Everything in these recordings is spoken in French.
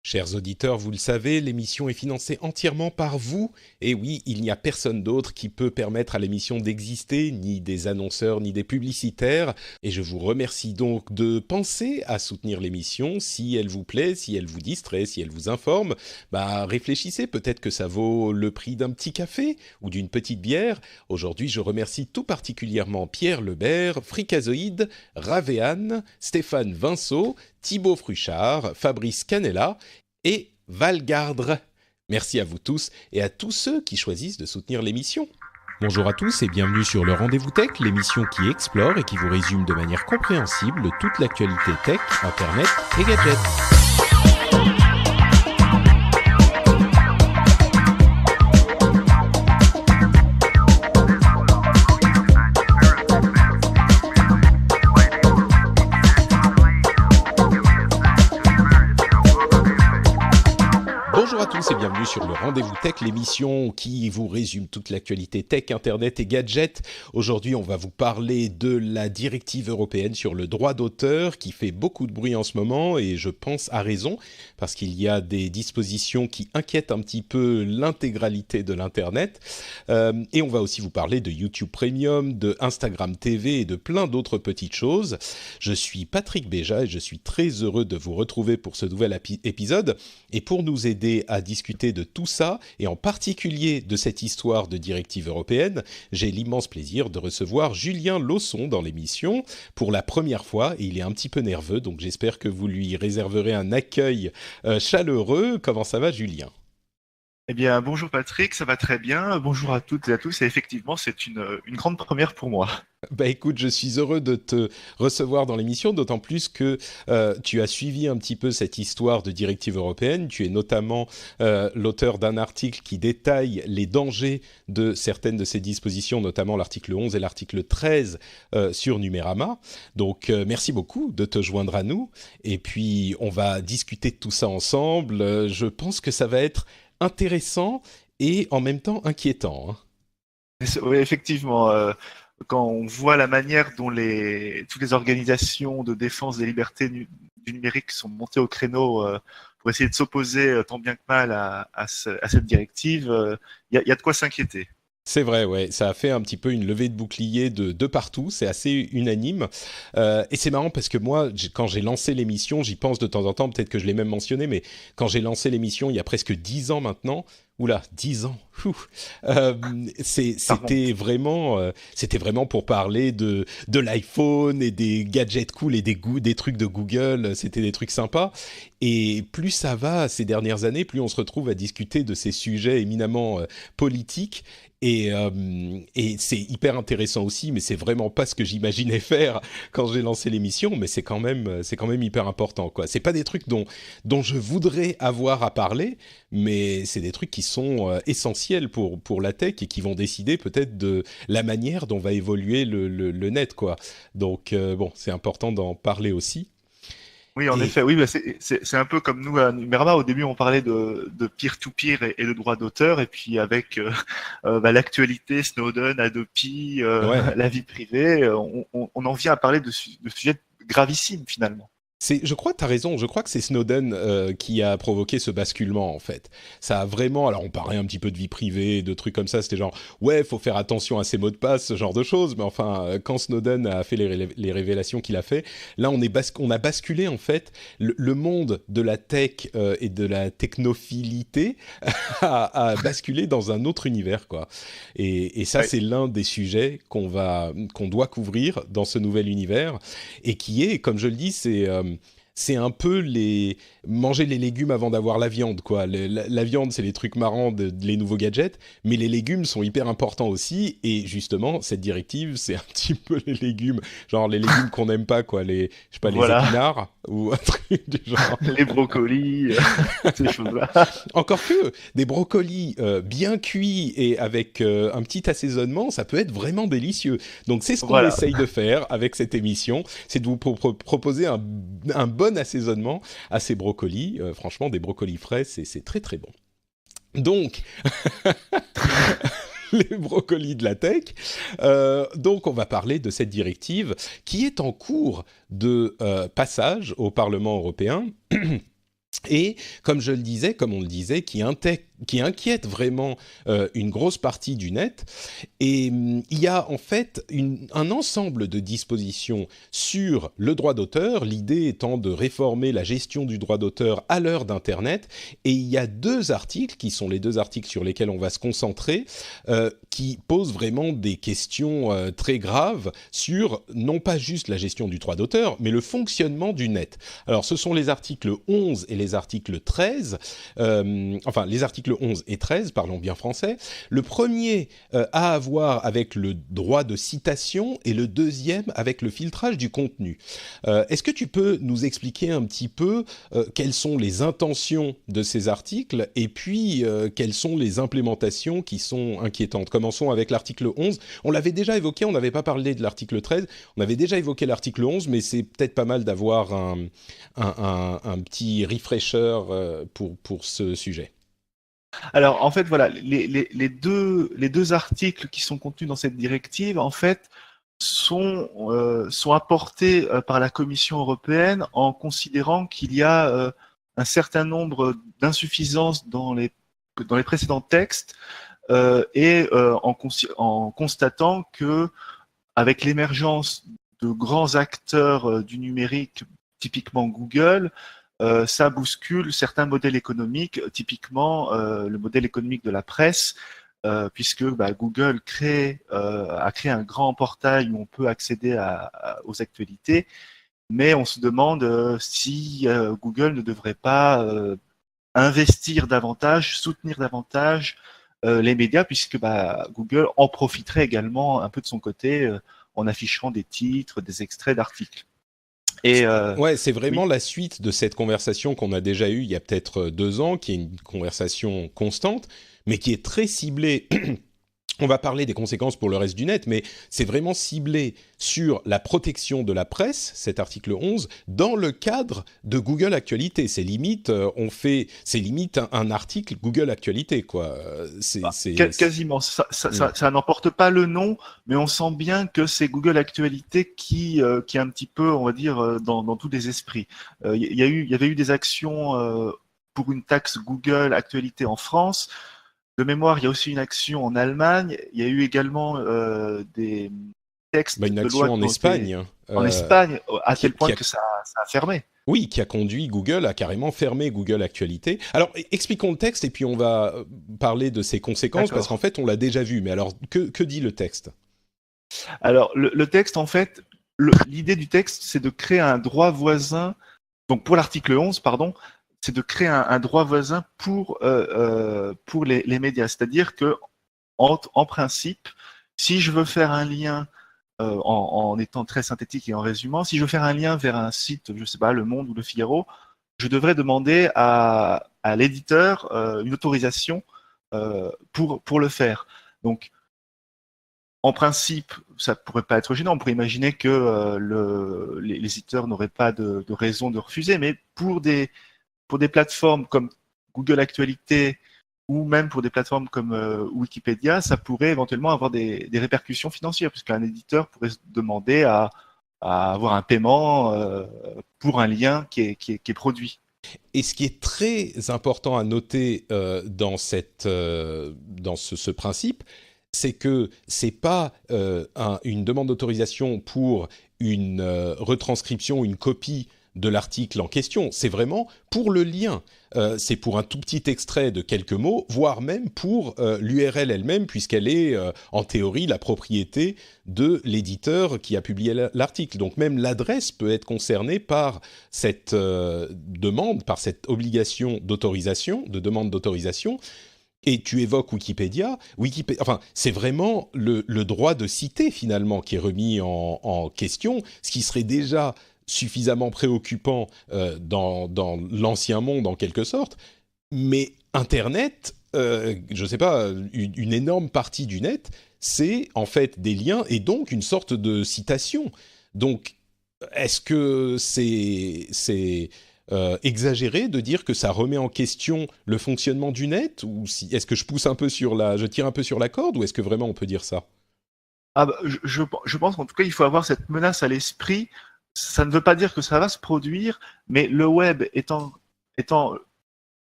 Chers auditeurs, vous le savez, l'émission est financée entièrement par vous. Et oui, il n'y a personne d'autre qui peut permettre à l'émission d'exister, ni des annonceurs, ni des publicitaires. Et je vous remercie donc de penser à soutenir l'émission si elle vous plaît, si elle vous distrait, si elle vous informe. Réfléchissez, peut-être que ça vaut le prix d'un petit café ou d'une petite bière. Aujourd'hui, je remercie tout particulièrement Pierre Lebert, Fricazoïde, Ravéane, Stéphane Vinceau, Thibaut Fruchard, Fabrice Canella et Valgardre. Merci à vous tous et à tous ceux qui choisissent de soutenir l'émission. Bonjour à tous et bienvenue sur le Rendez-vous Tech, l'émission qui explore et qui vous résume de manière compréhensible toute l'actualité tech, internet et gadgets. Bonjour à tous et bienvenue sur le Rendez-vous Tech, l'émission qui vous résume toute l'actualité tech, internet et gadgets. Aujourd'hui, on va vous parler de la directive européenne sur le droit d'auteur qui fait beaucoup de bruit en ce moment et je pense à raison parce qu'il y a des dispositions qui inquiètent un petit peu l'intégralité de l'internet. Et on va aussi vous parler de YouTube Premium, de Instagram TV et de plein d'autres petites choses. Je suis Patrick Béja et je suis très heureux de vous retrouver pour ce nouvel épisode. Et pour nous aider à discuter de tout ça, et en particulier de cette histoire de directive européenne, j'ai l'immense plaisir de recevoir Julien Lausson dans l'émission pour la première fois, et il est un petit peu nerveux, donc j'espère que vous lui réserverez un accueil chaleureux. Comment ça va, Julien ? Eh bien, bonjour Patrick, ça va très bien. Bonjour à toutes et à tous. Et effectivement, c'est une grande première pour moi. Écoute, je suis heureux de te recevoir dans l'émission, d'autant plus que tu as suivi un petit peu cette histoire de directive européenne. Tu es notamment l'auteur d'un article qui détaille les dangers de certaines de ces dispositions, notamment l'article 11 et l'article 13 sur Numérama. Donc, merci beaucoup de te joindre à nous. Et puis, on va discuter de tout ça ensemble. Je pense que ça va être intéressant et en même temps inquiétant. Oui, effectivement, quand on voit la manière dont toutes les organisations de défense des libertés du numérique sont montées au créneau pour essayer de s'opposer tant bien que mal à cette directive, il y a de quoi s'inquiéter. C'est vrai, ouais, ça a fait un petit peu une levée de bouclier de partout, c'est assez unanime. Et c'est marrant parce que moi, quand j'ai lancé l'émission, j'y pense de temps en temps, peut-être que je l'ai même mentionné, mais quand j'ai lancé l'émission il y a presque 10 ans maintenant, oula, 10 ans, c'était vraiment pour parler de l'iPhone et des gadgets cool et des trucs de Google, c'était des trucs sympas. Et plus ça va ces dernières années, plus on se retrouve à discuter de ces sujets éminemment politiques. Et c'est hyper intéressant aussi, mais c'est vraiment pas ce que j'imaginais faire quand j'ai lancé l'émission, mais c'est quand même hyper important, quoi. C'est pas des trucs dont je voudrais avoir à parler, mais c'est des trucs qui sont essentiels pour la tech et qui vont décider peut-être de la manière dont va évoluer le net, quoi. Donc bon, c'est important d'en parler aussi. Oui, en effet, oui, c'est un peu comme nous à Numérama. Au début, on parlait de peer-to-peer et de droit d'auteur, et puis avec l'actualité, Snowden, Adopi, Ouais. la vie privée, on en vient à parler de sujets gravissimes finalement. Je crois que tu as raison, je crois que c'est Snowden qui a provoqué ce basculement en fait. Ça a vraiment, alors on parlait un petit peu de vie privée, de trucs comme ça, c'était genre, ouais, faut faire attention à ses mots de passe, ce genre de choses, mais enfin, quand Snowden a fait les révélations qu'il a fait, là on a basculé en fait, le monde de la tech et de la technophilité a basculé dans un autre univers, quoi. Et ça, Ouais. c'est l'un des sujets qu'on doit couvrir dans ce nouvel univers, et qui est, comme je le dis, c'est un peu manger les légumes avant d'avoir la viande, quoi. La viande, c'est les trucs marrants, les nouveaux gadgets, mais les légumes sont hyper importants aussi. Et justement, cette directive, c'est un petit peu les légumes, genre les légumes qu'on n'aime pas, quoi. Je sais pas, les Voilà, épinards ou un truc du genre. les brocolis, ces choses-là. Encore que des brocolis bien cuits et avec un petit assaisonnement, ça peut être vraiment délicieux. Donc c'est ce qu'on Voilà. essaye de faire avec cette émission, c'est de vous proposer un bon assaisonnement à ces brocolis. Franchement, des brocolis frais, c'est très très bon. Donc, les brocolis de la tech. Donc, on va parler de cette directive qui est en cours de passage au Parlement européen. Et comme je le disais, comme on le disait, qui inquiète vraiment une grosse partie du net. Et il y a en fait un ensemble de dispositions sur le droit d'auteur, l'idée étant de réformer la gestion du droit d'auteur à l'heure d'Internet. Et il y a 2 articles, qui sont les 2 articles sur lesquels on va se concentrer, qui posent vraiment des questions très graves sur non pas juste la gestion du droit d'auteur, mais le fonctionnement du net. Alors ce sont les articles 11 et les articles 13, enfin les articles 11 et 13, parlons bien français. Le premier a à voir avec le droit de citation et le deuxième avec le filtrage du contenu. Est-ce que tu peux nous expliquer un petit peu quelles sont les intentions de ces articles et puis quelles sont les implémentations qui sont inquiétantes? Commençons avec l'article 11. On l'avait déjà évoqué, on n'avait pas parlé de l'article 13, on avait déjà évoqué l'article 11, mais c'est peut-être pas mal d'avoir un petit refresher pour ce sujet. Alors, en fait, voilà, les deux articles qui sont contenus dans cette directive, en fait, sont apportés par la Commission européenne en considérant qu'il y a un certain nombre d'insuffisances dans les précédents textes en constatant que avec l'émergence de grands acteurs du numérique, typiquement Google, ça bouscule certains modèles économiques, typiquement le modèle économique de la presse, puisque Google a créé un grand portail où on peut accéder aux actualités, mais on se demande si Google ne devrait pas investir davantage, soutenir davantage les médias, puisque Google en profiterait également un peu de son côté en affichant des titres, des extraits d'articles. Ouais, c'est vraiment oui. la suite de cette conversation qu'on a déjà eue il y a peut-être 2 ans, qui est une conversation constante, mais qui est très ciblée. On va parler des conséquences pour le reste du net, mais c'est vraiment ciblé sur la protection de la presse, cet article 11, dans le cadre de Google Actualité. C'est limite, c'est limite un article Google Actualité, quoi. Quasiment. Ça n'emporte pas le nom, mais on sent bien que c'est Google Actualité qui est un petit peu, on va dire, dans tous les esprits. Il y avait eu des actions pour une taxe Google Actualité en France. De mémoire, il y a aussi une action en Allemagne. Il y a eu également des textes Une de loi action en qui ont été Espagne, en Espagne, à tel point qui a que ça a fermé. oui, qui a conduit Google à carrément fermer Google Actualité. Alors, expliquons le texte et puis on va parler de ses conséquences, parce qu'en D'accord. fait, on l'a déjà vu. Mais alors, que dit le texte? Alors, le texte, en fait, l'idée du texte, c'est de créer un droit voisin. Donc, pour l'article 11, pardon, c'est de créer un droit voisin pour les médias. C'est-à-dire que, en principe, si je veux faire un lien, en étant très synthétique et en résumant, si je veux faire un lien vers un site, je sais pas, Le Monde ou Le Figaro, je devrais demander à l'éditeur une autorisation pour le faire. Donc, en principe, ça pourrait pas être gênant. On pourrait imaginer que les éditeurs n'auraient pas de raison de refuser, mais pour des plateformes comme Google Actualité ou même pour des plateformes comme Wikipédia, ça pourrait éventuellement avoir des répercussions financières, puisqu'un éditeur pourrait se demander à avoir un paiement pour un lien qui est produit. Et ce qui est très important à noter dans ce principe, c'est que c'est pas une demande d'autorisation pour une retranscription, une copie de l'article en question. C'est vraiment pour le lien. C'est pour un tout petit extrait de quelques mots, voire même pour l'URL elle-même, puisqu'elle est en théorie la propriété de l'éditeur qui a publié l'article. Donc même l'adresse peut être concernée par cette demande, par cette obligation d'autorisation, de demande d'autorisation. Et tu évoques Wikipédia. Enfin, c'est vraiment le droit de citer finalement qui est remis en question, ce qui serait déjà suffisamment préoccupant dans l'ancien monde en quelque sorte. Mais Internet, je ne sais pas, une énorme partie du net, c'est en fait des liens et donc une sorte de citation. Donc, est-ce que c'est exagéré de dire que ça remet en question le fonctionnement du net, ou est-ce que je tire un peu sur la corde, ou est-ce que vraiment on peut dire ça? Je pense qu'en tout cas, il faut avoir cette menace à l'esprit. Ça ne veut pas dire que ça va se produire, mais le web étant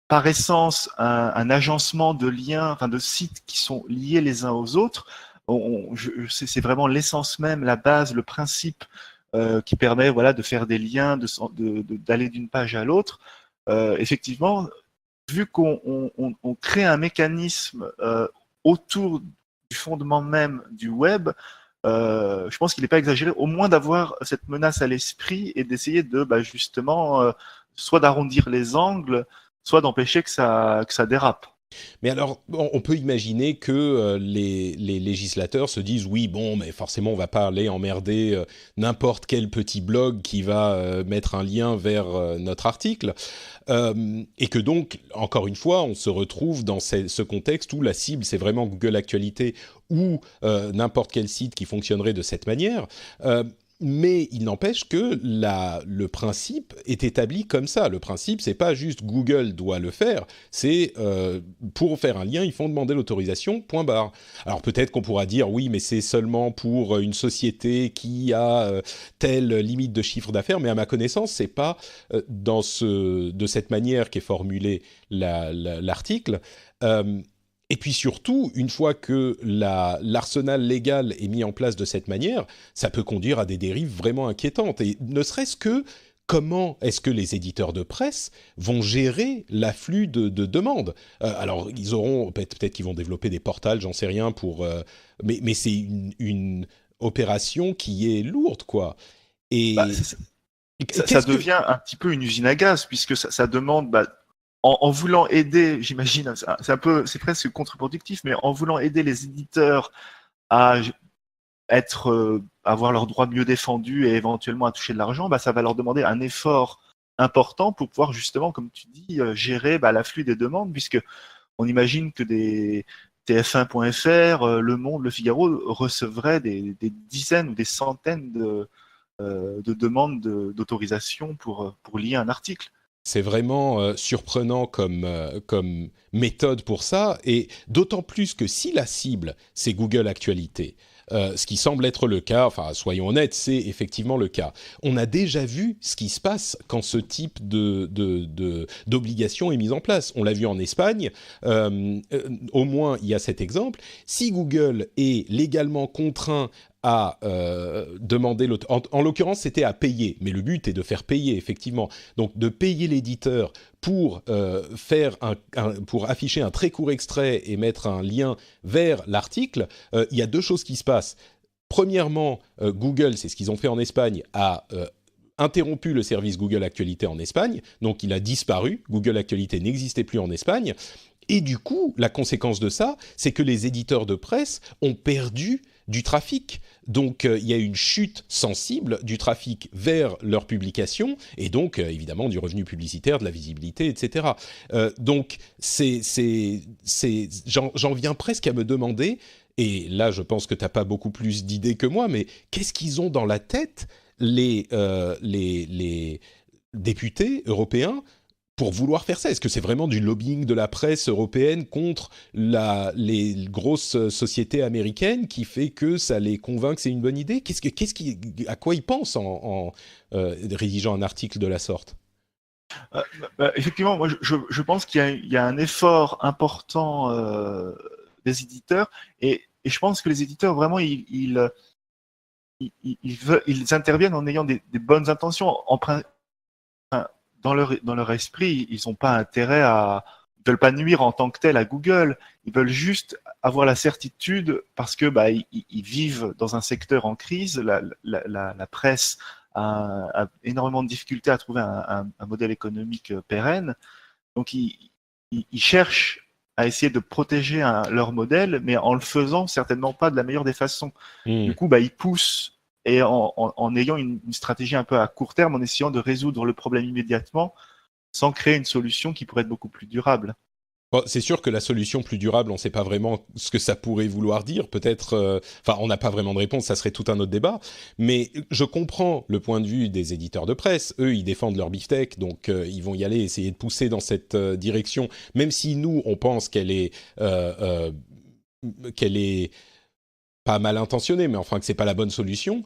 par essence un agencement de liens, enfin de sites qui sont liés les uns aux autres. C'est vraiment l'essence même, la base, le principe qui permet voilà de faire des liens, d'aller d'une page à l'autre. Effectivement, vu qu'on crée un mécanisme autour du fondement même du web, je pense qu'il n'est pas exagéré, au moins d'avoir cette menace à l'esprit et d'essayer de justement soit d'arrondir les angles, soit d'empêcher que ça dérape. Mais alors, on peut imaginer que les législateurs se disent oui, bon, mais forcément, on va pas aller emmerder n'importe quel petit blog qui va mettre un lien vers notre article, et que donc, encore une fois, on se retrouve dans ce contexte où la cible, c'est vraiment Google Actualité ou n'importe quel site qui fonctionnerait de cette manière. Mais il n'empêche que le principe est établi comme ça. Le principe, c'est pas juste Google doit le faire, c'est pour faire un lien, ils font demander l'autorisation, point barre. Alors peut-être qu'on pourra dire oui, mais c'est seulement pour une société qui a telle limite de chiffre d'affaires, mais à ma connaissance, c'est pas de cette manière qu'est formulé l'article. Et puis surtout, une fois que l'arsenal légal est mis en place de cette manière, ça peut conduire à des dérives vraiment inquiétantes. Et ne serait-ce que comment est-ce que les éditeurs de presse vont gérer l'afflux de demandes. Alors, ils auront peut-être qu'ils vont développer des portals, j'en sais rien, mais c'est une opération qui est lourde, quoi. Bah, Et ça devient un petit peu une usine à gaz, puisque ça demande, en voulant aider, j'imagine, c'est presque contre-productif, mais en voulant aider les éditeurs à avoir leurs droits mieux défendus et éventuellement à toucher de l'argent, ça va leur demander un effort important pour pouvoir justement, comme tu dis, gérer l'afflux des demandes, puisque on imagine que des TF1.fr, Le Monde, Le Figaro recevraient des dizaines ou des centaines de demandes d'autorisation pour lier un article. c'est vraiment surprenant comme méthode pour ça, et d'autant plus que si la cible, c'est Google Actualité, ce qui semble être le cas, enfin soyons honnêtes, c'est effectivement le cas. On a déjà vu ce qui se passe quand ce type d'obligation est mise en place. On l'a vu en Espagne, au moins il y a cet exemple. Si Google est légalement contraint à demander, en l'occurrence c'était à payer, mais le but est de faire payer effectivement, donc de payer l'éditeur pour pour afficher un très court extrait et mettre un lien vers l'article. Il y a deux choses qui se passent. Premièrement, Google, c'est ce qu'ils ont fait en Espagne, a interrompu le service Google Actualité en Espagne, donc il a disparu. Google Actualité n'existait plus en Espagne. Et du coup, la conséquence de ça, c'est que les éditeurs de presse ont perdu du trafic. Donc, il y a une chute sensible du trafic vers leurs publications et donc, évidemment, du revenu publicitaire, de la visibilité, etc. Donc, j'en viens presque à me demander, et là, je pense que tu n'as pas beaucoup plus d'idées que moi, mais qu'est-ce qu'ils ont dans la tête, les députés européens, pour vouloir faire ça? Est-ce que c'est vraiment du lobbying de la presse européenne contre les grosses sociétés américaines qui fait que ça les convainc que c'est une bonne idée? À quoi ils pensent en rédigeant un article de la sorte? Effectivement, moi je pense qu'il y a un effort important des éditeurs et je pense que les éditeurs vraiment ils interviennent en ayant des bonnes intentions. Dans leur esprit, ils n'ont pas intérêt ils veulent pas nuire en tant que tel à Google. Ils veulent juste avoir la certitude parce que ils vivent dans un secteur en crise. La presse a énormément de difficultés à trouver un modèle économique pérenne. Donc ils cherchent à essayer de protéger leur modèle, mais en le faisant certainement pas de la meilleure des façons. Du coup, ils poussent et en ayant une stratégie un peu à court terme, en essayant de résoudre le problème immédiatement, sans créer une solution qui pourrait être beaucoup plus durable. Bon, c'est sûr que la solution plus durable, on ne sait pas vraiment ce que ça pourrait vouloir dire. Peut-être, on n'a pas vraiment de réponse, ça serait tout un autre débat. Mais je comprends le point de vue des éditeurs de presse. Eux, ils défendent leur beefsteak, donc ils vont y aller, essayer de pousser dans cette direction, même si nous, on pense qu'elle est pas mal intentionnée, mais enfin que c'est pas la bonne solution.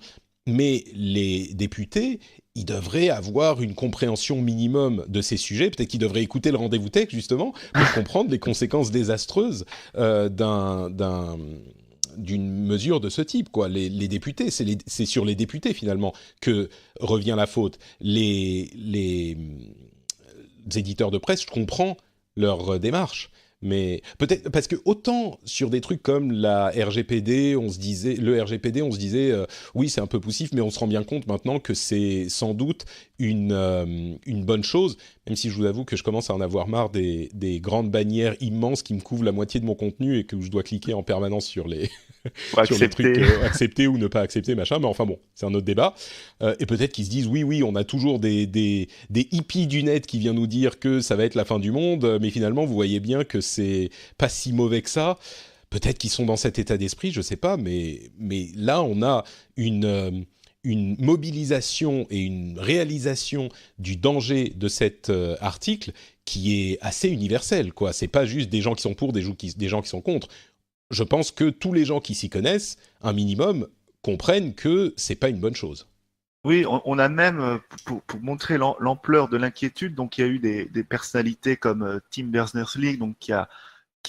Mais les députés, il devrait avoir une compréhension minimum de ces sujets. Peut-être qu'il devrait écouter le rendez-vous tech, justement, pour comprendre les conséquences désastreuses d'une mesure de ce type, quoi. Les députés, c'est sur les députés, finalement, que revient la faute. Les éditeurs de presse, je comprends leur démarche. Mais peut-être parce que autant sur des trucs comme le RGPD, on se disait, oui, c'est un peu poussif, mais on se rend bien compte maintenant que c'est sans doute une bonne chose, même si je vous avoue que je commence à en avoir marre des grandes bannières immenses qui me couvrent la moitié de mon contenu et que je dois cliquer en permanence sur les sur les trucs accepter ou ne pas accepter, machin. Mais enfin bon, c'est un autre débat. Et peut-être qu'ils se disent, oui, on a toujours des hippies du net qui viennent nous dire que ça va être la fin du monde, mais finalement, vous voyez bien que c'est pas si mauvais que ça. Peut-être qu'ils sont dans cet état d'esprit, je sais pas, mais là, on a une mobilisation et une réalisation du danger de cet article qui est assez universel, quoi. C'est pas juste des gens qui sont pour, des gens qui sont contre. Je pense que tous les gens qui s'y connaissent, un minimum, comprennent que c'est pas une bonne chose. Oui, on a même, pour montrer l'ampleur de l'inquiétude, donc il y a eu des personnalités comme Tim Berners-Lee, donc qui a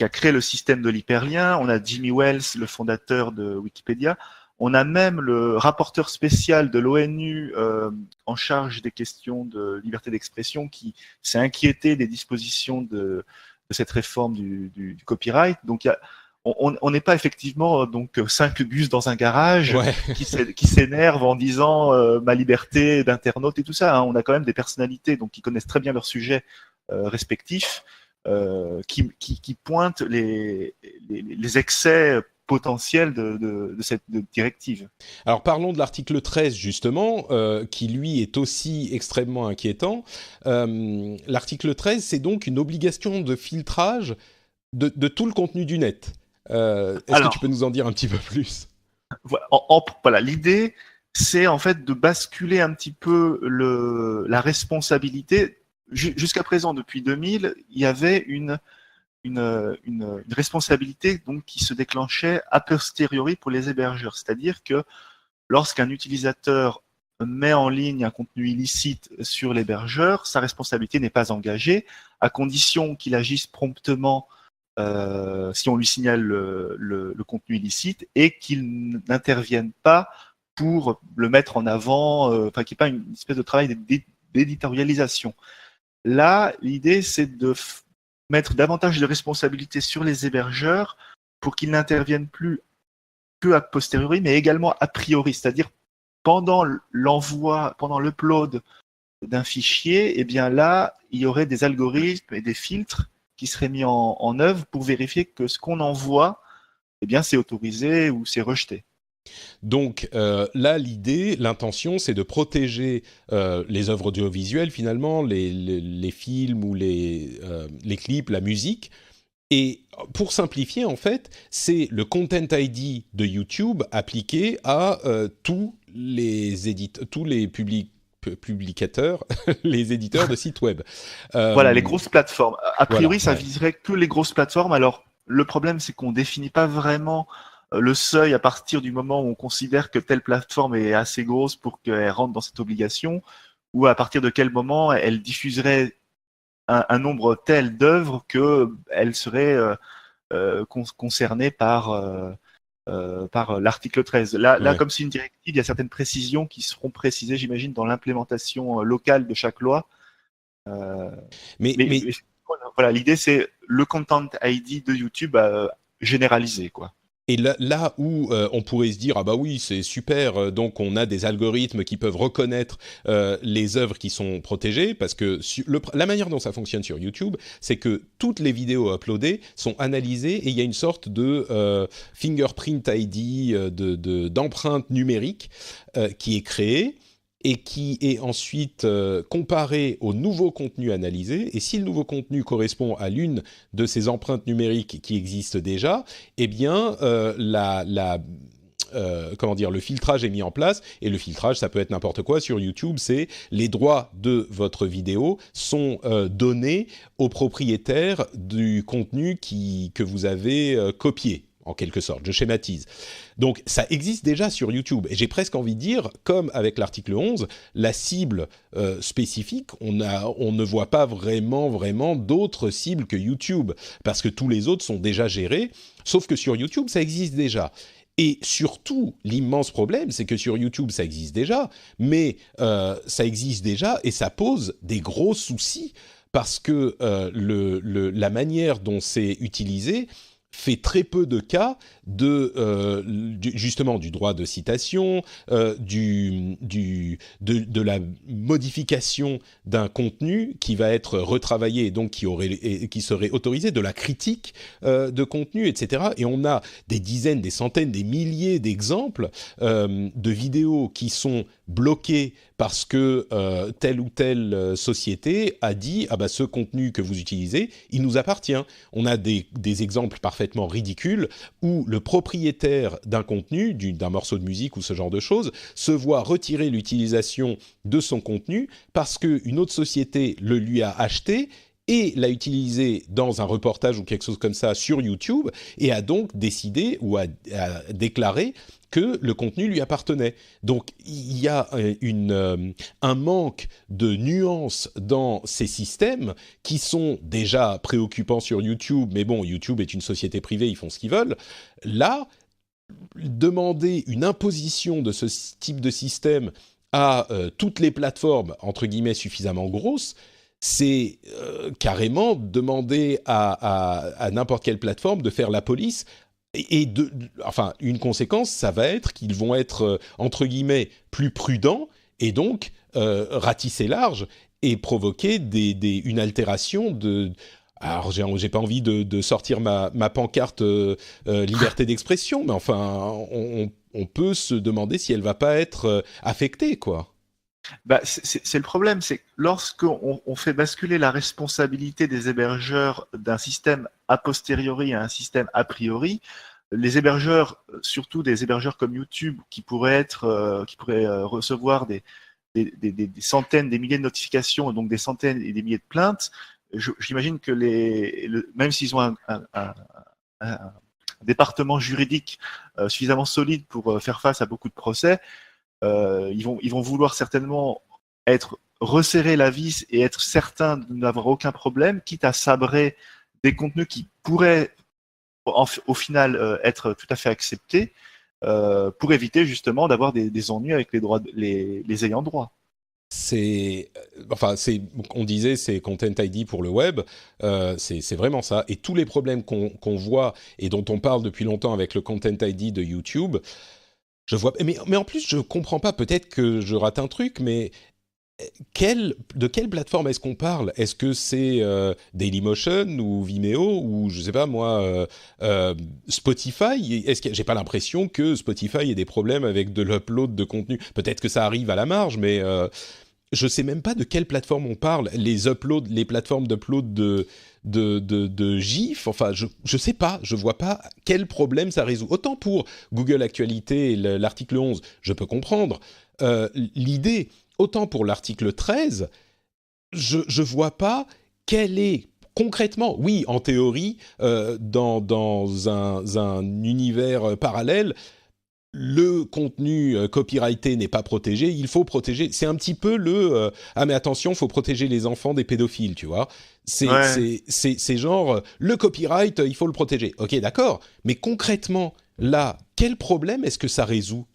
créé le système de l'hyperlien. On a Jimmy Wales, le fondateur de Wikipédia. On a même le rapporteur spécial de l'ONU en charge des questions de liberté d'expression qui s'est inquiété des dispositions de cette réforme du copyright. Donc on n'est pas effectivement donc 5 gus dans un garage Ouais. qui s'énervent en disant ma liberté d'internaute et tout ça. Hein. On a quand même des personnalités donc qui connaissent très bien leur sujet respectifs, qui pointent les excès potentiels de cette directive. Alors parlons de l'article 13 justement, qui lui est aussi extrêmement inquiétant. L'article 13, c'est donc une obligation de filtrage de tout le contenu du net. Est-ce que tu peux nous en dire un petit peu plus ? Voilà, l'idée, c'est en fait de basculer un petit peu la responsabilité. Jusqu'à présent, depuis 2000, il y avait une responsabilité donc qui se déclenchait a posteriori pour les hébergeurs. C'est-à-dire que lorsqu'un utilisateur met en ligne un contenu illicite sur l'hébergeur, sa responsabilité n'est pas engagée, à condition qu'il agisse promptement si on lui signale le contenu illicite et qu'il n'intervienne pas pour le mettre en avant, enfin qu'il n'y ait pas une espèce de travail d'éditorialisation. Là, l'idée, c'est de mettre davantage de responsabilités sur les hébergeurs pour qu'ils n'interviennent plus que a posteriori, mais également a priori, c'est-à-dire pendant l'envoi, pendant l'upload d'un fichier, eh bien là, il y aurait des algorithmes et des filtres qui seraient mis en œuvre pour vérifier que ce qu'on envoie, eh bien, c'est autorisé ou c'est rejeté. Donc là, l'intention, c'est de protéger les œuvres audiovisuelles, finalement, les films ou les clips, la musique. Et pour simplifier, en fait, c'est le Content ID de YouTube appliqué à tous les publicateurs, les éditeurs de sites web. Voilà, les grosses plateformes. A priori, voilà, ça ouais. viserait que les grosses plateformes. Alors, le problème, c'est qu'on définit pas vraiment le seuil à partir du moment où on considère que telle plateforme est assez grosse pour qu'elle rentre dans cette obligation, ou à partir de quel moment elle diffuserait un nombre tel d'œuvres qu'elle serait concernée par l'article 13. Là, Ouais. comme c'est une directive, il y a certaines précisions qui seront précisées, j'imagine, dans l'implémentation locale de chaque loi. Mais voilà, l'idée, c'est le Content ID de YouTube généralisé, quoi. Et là où on pourrait se dire ah bah oui c'est super, donc on a des algorithmes qui peuvent reconnaître les œuvres qui sont protégées, parce que la manière dont ça fonctionne sur YouTube, c'est que toutes les vidéos uploadées sont analysées et il y a une sorte de fingerprint ID, d'empreinte numérique qui est créée et qui est ensuite comparé au nouveau contenu analysé. Et si le nouveau contenu correspond à l'une de ces empreintes numériques qui existent déjà, eh bien, le filtrage est mis en place. Et le filtrage, ça peut être n'importe quoi. Sur YouTube, c'est les droits de votre vidéo sont donnés au propriétaire du contenu que vous avez copié. en quelque sorte. Je schématise. Donc, ça existe déjà sur YouTube. Et j'ai presque envie de dire, comme avec l'article 11, la cible spécifique, on ne voit pas vraiment d'autres cibles que YouTube, parce que tous les autres sont déjà gérés, sauf que sur YouTube, ça existe déjà. Et surtout, l'immense problème, c'est que sur YouTube, ça existe déjà, mais ça existe déjà et ça pose des gros soucis parce que la manière dont c'est utilisé fait très peu de cas justement du droit de citation, de la modification d'un contenu qui va être retravaillé et donc qui serait autorisé, de la critique de contenu, etc. Et on a des dizaines, des centaines, des milliers d'exemples de vidéos qui sont bloquées parce que telle ou telle société a dit ah bah ce contenu que vous utilisez, il nous appartient. On a des exemples parfaitement ridicules où le propriétaire d'un contenu, d'un morceau de musique ou ce genre de choses, se voit retirer l'utilisation de son contenu parce qu'une autre société le lui a acheté et l'a utilisé dans un reportage ou quelque chose comme ça sur YouTube et a donc décidé ou a déclaré que le contenu lui appartenait. Donc il y a un manque de nuances dans ces systèmes qui sont déjà préoccupants sur YouTube, mais bon, YouTube est une société privée, ils font ce qu'ils veulent. Là, demander une imposition de ce type de système à toutes les plateformes, entre guillemets, suffisamment grosses, c'est carrément demander à n'importe quelle plateforme de faire la police. Enfin, une conséquence, ça va être qu'ils vont être, entre guillemets, plus prudents et donc ratisser large et provoquer une altération de... Alors, j'ai pas envie de sortir ma pancarte liberté d'expression, mais enfin, on peut se demander si elle va pas être affectée, quoi. Bah, c'est le problème, c'est que lorsqu'on fait basculer la responsabilité des hébergeurs d'un système a posteriori à un système a priori, les hébergeurs, surtout des hébergeurs comme YouTube, qui pourraient recevoir des centaines, des milliers de notifications, et donc des centaines et des milliers de plaintes, j'imagine que même s'ils ont un département juridique suffisamment solide pour faire face à beaucoup de procès, ils vont vouloir certainement resserrer la vis et être certains de n'avoir aucun problème, quitte à sabrer des contenus qui pourraient au final être tout à fait acceptés, pour éviter justement d'avoir des ennuis avec les ayants droit. On disait c'est Content ID pour le web, c'est vraiment ça. Et tous les problèmes qu'on voit et dont on parle depuis longtemps avec le Content ID de YouTube, je vois, mais en plus, je comprends pas, peut-être que je rate un truc, mais de quelle plateforme est-ce qu'on parle? Est-ce que c'est Dailymotion ou Vimeo ou, je sais pas moi, Spotify? J'ai pas l'impression que Spotify ait des problèmes avec de l'upload de contenu. Peut-être que ça arrive à la marge, mais je sais même pas de quelle plateforme on parle. Les plateformes d'upload de GIF, enfin, je sais pas, je vois pas quel problème ça résout. Autant pour Google Actualité, l'article 11, je peux comprendre l'idée. Autant pour l'article 13, je vois pas quel est concrètement, oui, en théorie, dans un univers parallèle, le contenu copyrighté n'est pas protégé, il faut protéger. C'est un petit peu ah mais attention, il faut protéger les enfants des pédophiles, tu vois. C'est genre le copyright, il faut le protéger. Ok, d'accord, mais concrètement, là, quel problème est-ce que ça résout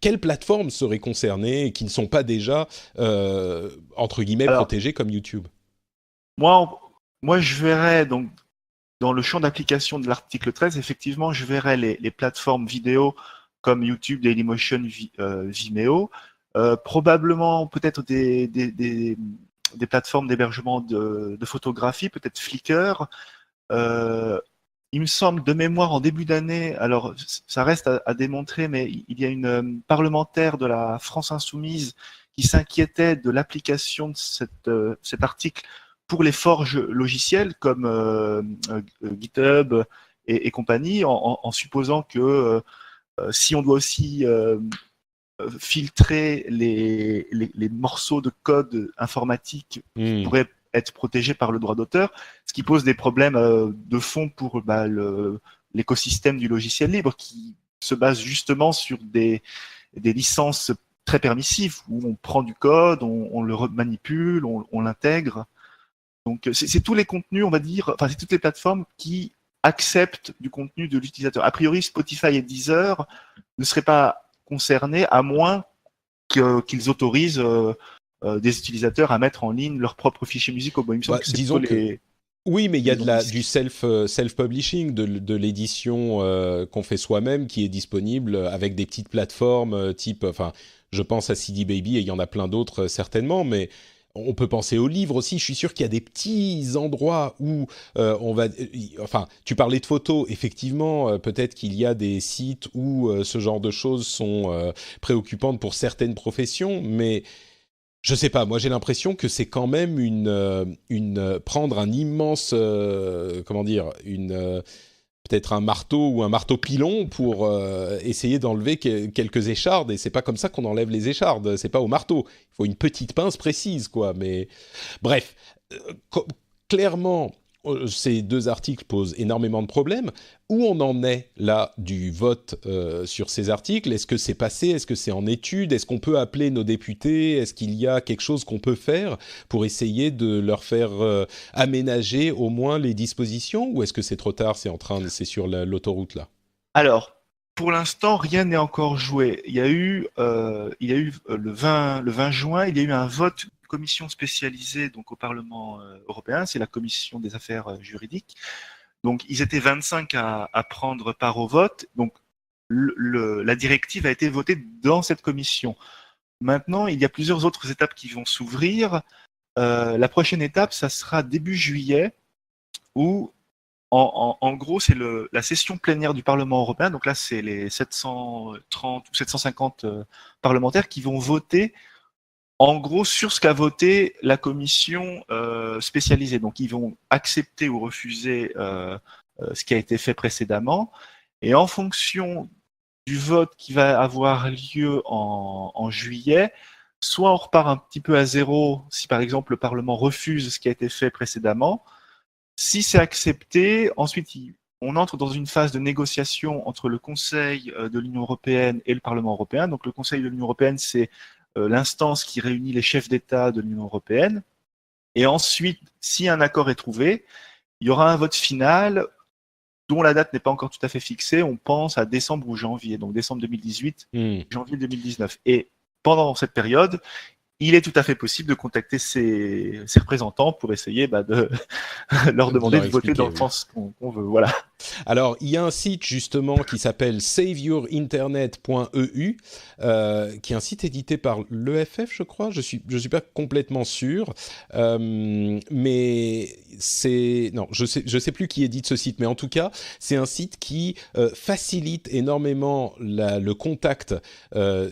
Quelles plateformes seraient concernées et qui ne sont pas déjà entre guillemets protégées comme YouTube? Moi, je verrais donc dans le champ d'application de l'article 13, effectivement, je verrais les plateformes vidéo comme YouTube, Dailymotion, Vimeo, probablement peut-être des plateformes d'hébergement de photographie, peut-être Flickr. Il me semble de mémoire en début d'année, alors ça reste à démontrer, mais il y a une parlementaire de la France Insoumise qui s'inquiétait de l'application de cet article pour les forges logicielles comme GitHub et compagnie, en supposant que si on doit aussi filtrer les morceaux de code informatique qui pourraient être protégés par le droit d'auteur, ce qui pose des problèmes de fond pour l'écosystème du logiciel libre qui se base justement sur des licences très permissives où on prend du code, on le manipule, on l'intègre. Donc c'est tous les contenus, on va dire, enfin c'est toutes les plateformes qui acceptent du contenu de l'utilisateur. A priori, Spotify et Deezer ne seraient pas concernés à moins qu'ils autorisent des utilisateurs à mettre en ligne leurs propres fichiers musicaux. Bon, il me semble que c'est disons plutôt les... Oui, mais il y a du self-publishing, de l'édition qu'on fait soi-même qui est disponible avec des petites plateformes type, enfin, je pense à CD Baby et il y en a plein d'autres certainement, mais on peut penser aux livres aussi. Je suis sûr qu'il y a des petits endroits où on va, enfin, tu parlais de photos, effectivement, peut-être qu'il y a des sites où ce genre de choses sont préoccupantes pour certaines professions, mais je sais pas, moi j'ai l'impression que c'est quand même prendre un immense, comment dire, peut-être un marteau ou un marteau pilon pour essayer d'enlever quelques échardes, et c'est pas comme ça qu'on enlève les échardes, c'est pas au marteau, il faut une petite pince précise, quoi, mais bref, clairement, ces deux articles posent énormément de problèmes. Où on en est là du vote sur ces articles? Est-ce que c'est passé? Est-ce que c'est en étude? Est-ce qu'on peut appeler nos députés? Est-ce qu'il y a quelque chose qu'on peut faire pour essayer de leur faire aménager au moins les dispositions? Ou est-ce que c'est trop tard? C'est sur l'autoroute là? Alors, pour l'instant, rien n'est encore joué. Il y a eu le 20 juin, il y a eu un vote commission spécialisée donc au Parlement européen, c'est la commission des affaires juridiques. Donc ils étaient 25 à prendre part au vote. Donc la directive a été votée dans cette commission. Maintenant, il y a plusieurs autres étapes qui vont s'ouvrir. La prochaine étape, ça sera début juillet, où en gros, c'est la session plénière du Parlement européen. Donc là, c'est les 730 ou 750 parlementaires qui vont voter en gros sur ce qu'a voté la commission spécialisée. Donc ils vont accepter ou refuser ce qui a été fait précédemment. Et en fonction du vote qui va avoir lieu en juillet, soit on repart un petit peu à zéro si par exemple le Parlement refuse ce qui a été fait précédemment. Si c'est accepté, ensuite on entre dans une phase de négociation entre le Conseil de l'Union européenne et le Parlement européen. Donc le Conseil de l'Union européenne, c'est l'instance qui réunit les chefs d'État de l'Union européenne. Et ensuite, si un accord est trouvé, il y aura un vote final dont la date n'est pas encore tout à fait fixée. On pense à décembre ou janvier, donc décembre 2018, janvier 2019. Et pendant cette période, il est tout à fait possible de contacter ces représentants pour essayer de leur demander de voter dans le sens qu'on veut. Voilà. Alors, il y a un site justement qui s'appelle saveyourinternet.eu, qui est un site édité par l'EFF, je crois. Je suis pas complètement sûr, mais je sais plus qui édite ce site, mais en tout cas, c'est un site qui facilite énormément le contact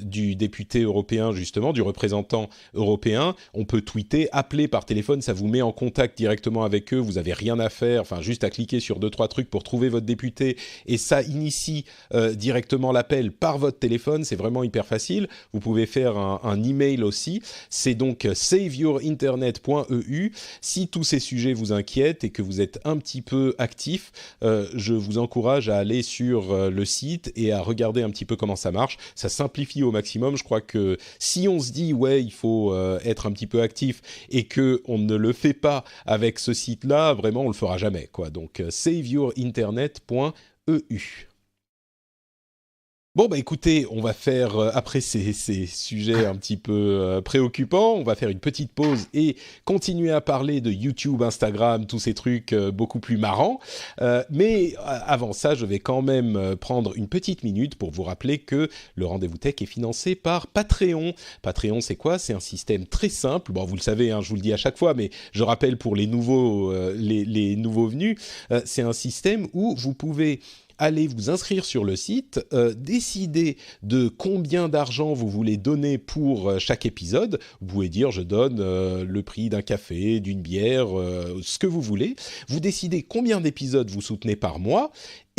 du député européen, justement, du représentant européen. On peut tweeter, appeler par téléphone, ça vous met en contact directement avec eux. Vous avez rien à faire, enfin juste à cliquer sur 2-3 trucs pour trouver votre député, et ça initie directement l'appel par votre téléphone. C'est vraiment hyper facile. Vous pouvez faire un email aussi. C'est donc saveyourinternet.eu. Si tous ces sujets vous inquiètent et que vous êtes un petit peu actif, je vous encourage à aller sur le site et à regarder un petit peu comment ça marche. Ça simplifie au maximum. Je crois que si on se dit ouais, il faut être un petit peu actif et que on ne le fait pas avec ce site-là, vraiment on le fera jamais, quoi. Donc saveyourinternet.eu. Bon, bah écoutez, on va faire, après ces sujets un petit peu préoccupants, on va faire une petite pause et continuer à parler de YouTube, Instagram, tous ces trucs beaucoup plus marrants. Mais avant ça, je vais quand même prendre une petite minute pour vous rappeler que le Rendez-vous Tech est financé par Patreon. Patreon, c'est quoi? C'est un système très simple. Bon, vous le savez, hein, je vous le dis à chaque fois, mais je rappelle pour les nouveaux, les nouveaux venus, c'est un système où vous pouvez allez vous inscrire sur le site, décider de combien d'argent vous voulez donner pour chaque épisode. Vous pouvez dire je donne le prix d'un café, d'une bière, ce que vous voulez. Vous décidez combien d'épisodes vous soutenez par mois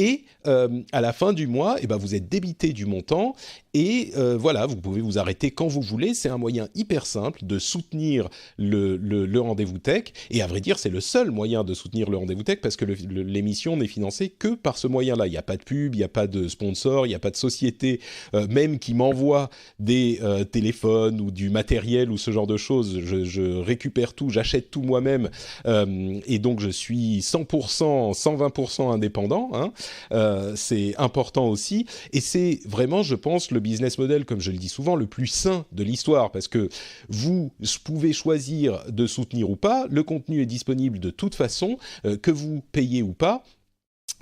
Et à la fin du mois, eh ben, vous êtes débité du montant et voilà, vous pouvez vous arrêter quand vous voulez. C'est un moyen hyper simple de soutenir le rendez-vous tech. Et à vrai dire, c'est le seul moyen de soutenir le rendez-vous tech parce que l'émission n'est financée que par ce moyen-là. Il n'y a pas de pub, il n'y a pas de sponsor, il n'y a pas de société même qui m'envoie des téléphones ou du matériel ou ce genre de choses. Je récupère tout, j'achète tout moi-même et donc je suis 100%, 120% indépendant. Hein. C'est important aussi et c'est vraiment, je pense, le business model, comme je le dis souvent, le plus sain de l'histoire parce que vous pouvez choisir de soutenir ou pas. Le contenu est disponible de toute façon, que vous payez ou pas.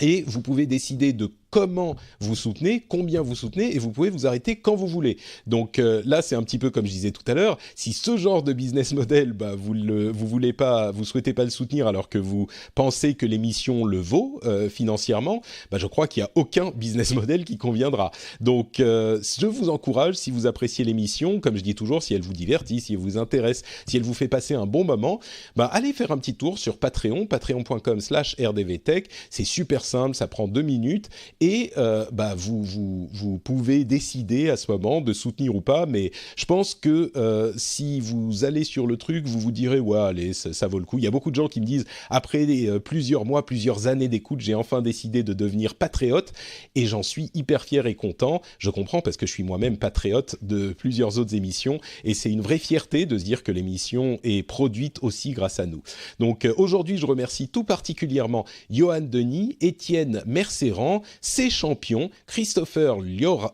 Et vous pouvez décider de comment vous soutenez, combien vous soutenez, et vous pouvez vous arrêter quand vous voulez. Donc là, c'est un petit peu comme je disais tout à l'heure. Si ce genre de business model, bah, vous voulez pas, vous souhaitez pas le soutenir, alors que vous pensez que l'émission le vaut financièrement, bah, je crois qu'il y a aucun business model qui conviendra. Donc, je vous encourage, si vous appréciez l'émission, comme je dis toujours, si elle vous divertit, si elle vous intéresse, si elle vous fait passer un bon moment, bah, allez faire un petit tour sur Patreon, patreon.com/rdvtech. C'est super simple, ça prend 2 minutes. Et bah, vous pouvez décider à ce moment de soutenir ou pas, mais je pense que si vous allez sur le truc, vous vous direz ouais, allez, ça vaut le coup. Il y a beaucoup de gens qui me disent après plusieurs mois, plusieurs années d'écoute, j'ai enfin décidé de devenir patriote et j'en suis hyper fier et content. Je comprends parce que je suis moi-même patriote de plusieurs autres émissions et c'est une vraie fierté de se dire que l'émission est produite aussi grâce à nous. Donc aujourd'hui, je remercie tout particulièrement Johan Denis, Étienne Mercéran, C Champion, Christopher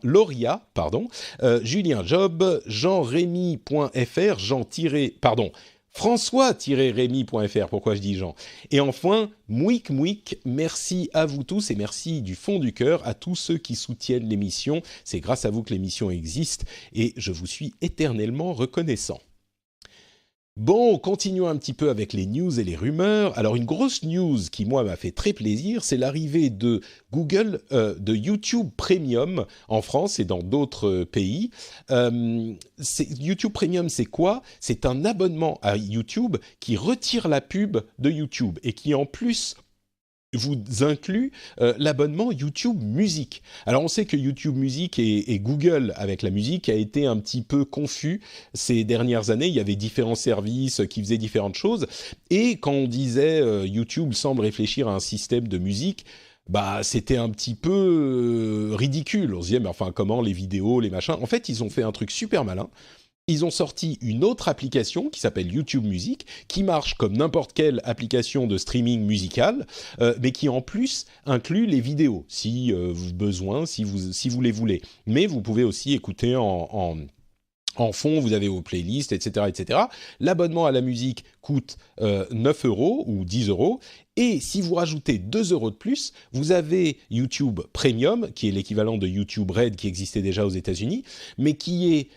Loria, Julien Job, Jean-Rémy.fr, François-Rémy.fr, pourquoi je dis Jean. Et enfin, Mouik Mouik, merci à vous tous et merci du fond du cœur à tous ceux qui soutiennent l'émission. C'est grâce à vous que l'émission existe et je vous suis éternellement reconnaissant. Bon, continuons un petit peu avec les news et les rumeurs. Alors, une grosse news qui, moi, m'a fait très plaisir, c'est l'arrivée de de YouTube Premium en France et dans d'autres pays. YouTube Premium, c'est quoi ? C'est un abonnement à YouTube qui retire la pub de YouTube et qui, en plus, vous inclut l'abonnement YouTube Music. Alors on sait que YouTube Music et Google avec la musique a été un petit peu confus ces dernières années. Il y avait différents services qui faisaient différentes choses et quand on disait YouTube semble réfléchir à un système de musique, bah c'était un petit peu ridicule. On se disait mais enfin comment les vidéos, les machins. En fait ils ont fait un truc super malin. Ils ont sorti une autre application qui s'appelle YouTube Music, qui marche comme n'importe quelle application de streaming musical, mais qui en plus inclut les vidéos, si besoin, si vous les voulez. Mais vous pouvez aussi écouter en fond, vous avez vos playlists, etc., etc. L'abonnement à la musique coûte 9 € ou 10 €. Et si vous rajoutez 2 € de plus, vous avez YouTube Premium, qui est l'équivalent de YouTube Red qui existait déjà aux États-Unis, mais qui est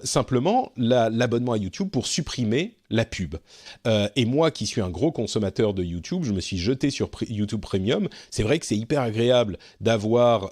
simplement l'abonnement à YouTube pour supprimer la pub. Et moi, qui suis un gros consommateur de YouTube, je me suis jeté sur YouTube Premium. C'est vrai que c'est hyper agréable d'avoir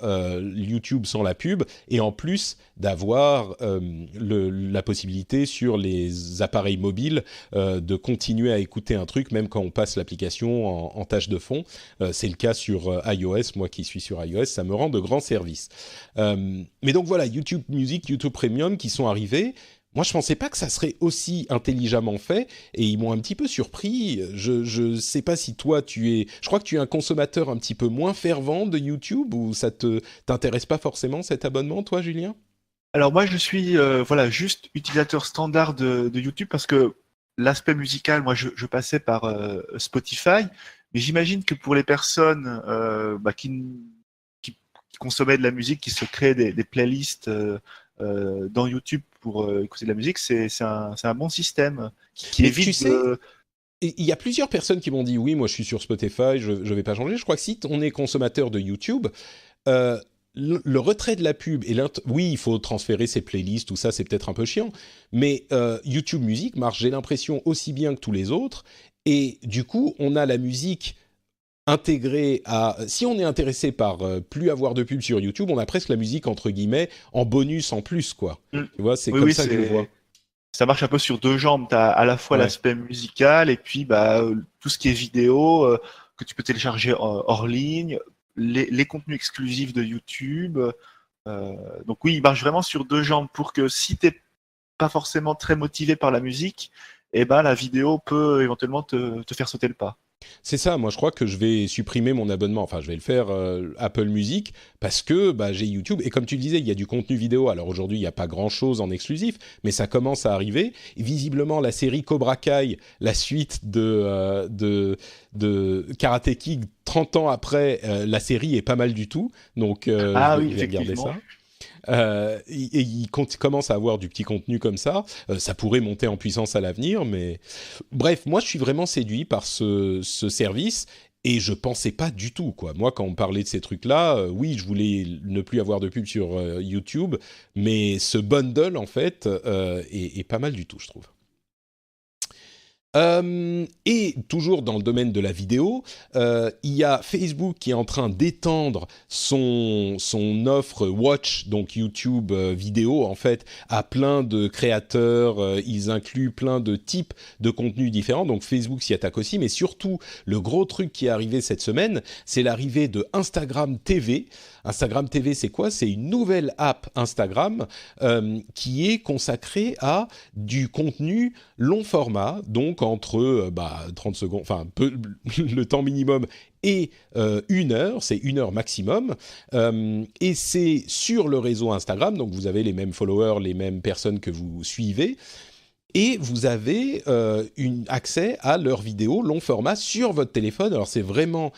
YouTube sans la pub et en plus d'avoir la possibilité sur les appareils mobiles de continuer à écouter un truc même quand on passe l'application en tâche de fond. C'est le cas sur iOS. Moi qui suis sur iOS, ça me rend de grands services. Mais donc voilà, YouTube Music, YouTube Premium qui sont arrivés. Moi, je pensais pas que ça serait aussi intelligemment fait et ils m'ont un petit peu surpris. Je sais pas si toi, je crois que tu es un consommateur un petit peu moins fervent de YouTube ou ça t'intéresse pas forcément cet abonnement, toi, Julien ? Alors moi, je suis juste utilisateur standard de YouTube parce que l'aspect musical, moi, je passais par Spotify, mais j'imagine que pour les personnes qui consommaient de la musique, qui se créaient des playlists dans YouTube pour écouter de la musique, c'est un bon système qui mais évite tu sais, il y a plusieurs personnes qui m'ont dit oui, moi je suis sur Spotify, je vais pas changer. Je crois que si on est consommateur de YouTube, le retrait de la pub et oui, il faut transférer ses playlists, tout ça, c'est peut-être un peu chiant, mais YouTube Music marche, j'ai l'impression, aussi bien que tous les autres, et du coup, on a la musique intégrée à... Si on est intéressé par plus avoir de pub sur YouTube, on a presque la musique, entre guillemets, en bonus en plus, quoi. Tu vois, c'est comme ça que je le vois. Ça marche un peu sur deux jambes. Tu as à la fois l'aspect musical et puis tout ce qui est vidéo que tu peux télécharger hors ligne. les contenus exclusifs de YouTube. Donc oui, il marche vraiment sur deux jambes pour que si t'es pas forcément très motivé par la musique, eh ben la vidéo peut éventuellement te faire sauter le pas. C'est ça, moi je crois que je vais supprimer mon abonnement, enfin je vais le faire Apple Music parce que bah, j'ai YouTube et comme tu le disais, il y a du contenu vidéo. Alors aujourd'hui, il n'y a pas grand-chose en exclusif, mais ça commence à arriver. Et visiblement, la série Cobra Kai, la suite de Karate Kid 30 ans après, la série est pas mal du tout, donc Ah oui, je vais regarder effectivement. ça. Et il commence à avoir du petit contenu comme ça. Ça pourrait monter en puissance à l'avenir, mais bref, moi je suis vraiment séduit par ce service. Et je pensais pas du tout, quoi. Moi, quand on parlait de ces trucs-là, oui, je voulais ne plus avoir de pub sur YouTube, mais ce bundle, en fait, est pas mal du tout, je trouve. Et toujours dans le domaine de la vidéo, il y a Facebook qui est en train d'étendre son offre Watch, donc YouTube vidéo, en fait, à plein de créateurs. Ils incluent plein de types de contenus différents. Donc Facebook s'y attaque aussi, mais surtout, le gros truc qui est arrivé cette semaine, c'est l'arrivée de Instagram TV. Instagram TV, c'est quoi? C'est une nouvelle app Instagram qui est consacrée à du contenu long format, donc entre 30 secondes, enfin le temps minimum et 1 heure, c'est 1 heure maximum, et c'est sur le réseau Instagram, donc vous avez les mêmes followers, les mêmes personnes que vous suivez, et vous avez accès à leurs vidéos long format sur votre téléphone. Alors c'est vraiment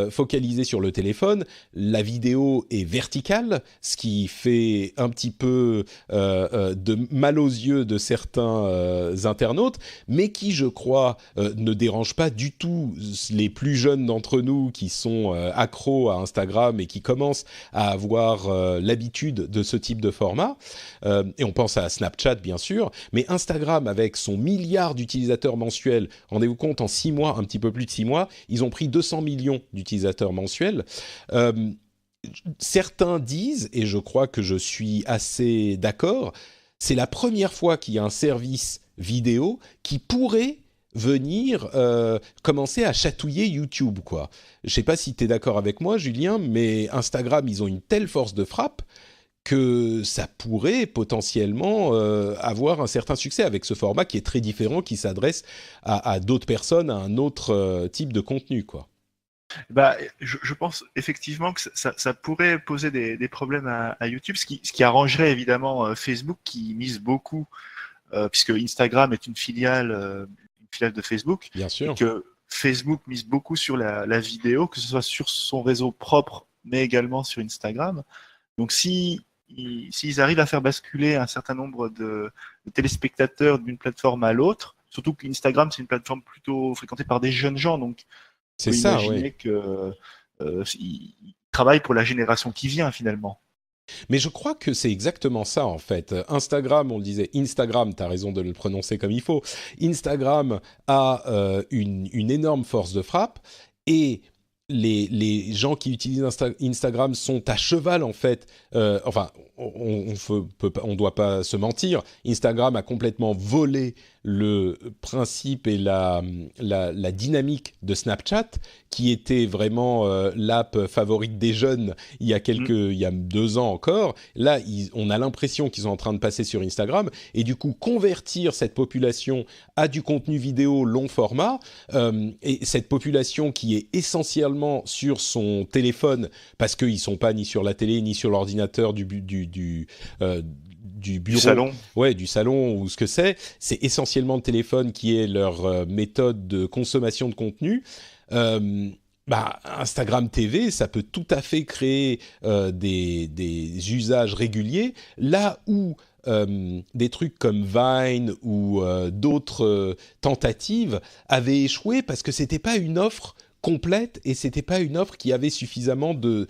focalisé sur le téléphone. La vidéo est verticale, ce qui fait un petit peu de mal aux yeux de certains internautes, mais qui, je crois, ne dérange pas du tout les plus jeunes d'entre nous qui sont accros à Instagram et qui commencent à avoir l'habitude de ce type de format. Et on pense à Snapchat, bien sûr, mais Instagram, avec son milliard d'utilisateurs mensuels, rendez-vous compte, en 6 mois, un petit peu plus de 6 mois, ils ont pris 200 millions d'utilisateurs mensuels. Certains disent, et je crois que je suis assez d'accord, c'est la première fois qu'il y a un service vidéo qui pourrait venir commencer à chatouiller YouTube, quoi. Je sais pas si tu es d'accord avec moi, Julien, mais Instagram, ils ont une telle force de frappe que ça pourrait potentiellement avoir un certain succès avec ce format qui est très différent, qui s'adresse à d'autres personnes, à un autre type de contenu, quoi. Bah, je pense effectivement que ça pourrait poser des problèmes à YouTube, ce qui arrangerait évidemment Facebook qui mise beaucoup, puisque Instagram est une filiale de Facebook, Bien et sûr. que Facebook mise beaucoup sur la vidéo, que ce soit sur son réseau propre, mais également sur Instagram. Donc s'ils arrivent à faire basculer un certain nombre de téléspectateurs d'une plateforme à l'autre, surtout qu'Instagram c'est une plateforme plutôt fréquentée par des jeunes gens, donc on C'est peut ça, oui. imaginer que ils travaillent pour la génération qui vient finalement. Mais je crois que c'est exactement ça, en fait. Instagram, on le disait, Instagram, tu as raison de le prononcer comme il faut. Instagram a une énorme force de frappe et les gens qui utilisent Instagram sont à cheval, en fait. Enfin, on doit pas se mentir. Instagram a complètement volé le principe et la dynamique de Snapchat, qui était vraiment l'app favorite des jeunes Mm. il y a 2 ans encore. Là, on a l'impression qu'ils sont en train de passer sur Instagram et du coup convertir cette population à du contenu vidéo long format, et cette population qui est essentiellement sur son téléphone parce qu'ils sont pas ni sur la télé ni sur l'ordinateur du Du bureau, salon. ouais, du salon ou ce que c'est essentiellement le téléphone qui est leur méthode de consommation de contenu. Instagram TV, ça peut tout à fait créer des usages réguliers, là où des trucs comme Vine ou d'autres tentatives avaient échoué parce que c'était pas une offre complète et c'était pas une offre qui avait suffisamment de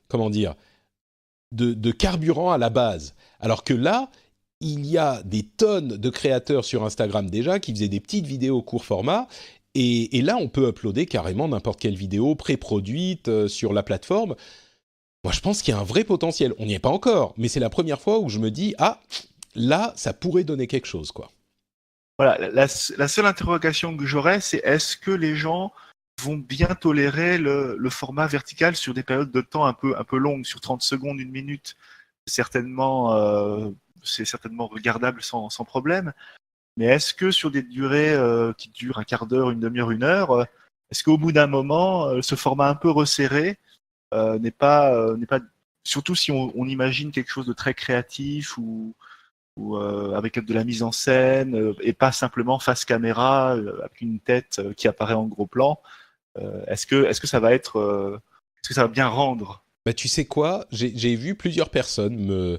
comment dire, de carburant à la base. Alors que là, il y a des tonnes de créateurs sur Instagram déjà qui faisaient des petites vidéos court format. Et là, on peut uploader carrément n'importe quelle vidéo pré-produite sur la plateforme. Moi, je pense qu'il y a un vrai potentiel. On n'y est pas encore, mais c'est la première fois où je me dis, ah, là, ça pourrait donner quelque chose, quoi. Voilà, la seule interrogation que j'aurais, c'est est-ce que les gens vont bien tolérer le format vertical sur des périodes de temps un peu longues, sur 30 secondes, une minute. Certainement, c'est certainement regardable sans problème. Mais est-ce que sur des durées qui durent un quart d'heure, une demi-heure, une heure, est-ce qu'au bout d'un moment, ce format un peu resserré n'est pas, surtout si on imagine quelque chose de très créatif ou avec de la mise en scène et pas simplement face caméra avec une tête qui apparaît en gros plan, est-ce que ça va être, est-ce que ça va bien rendre? Bah, tu sais quoi? J'ai vu plusieurs personnes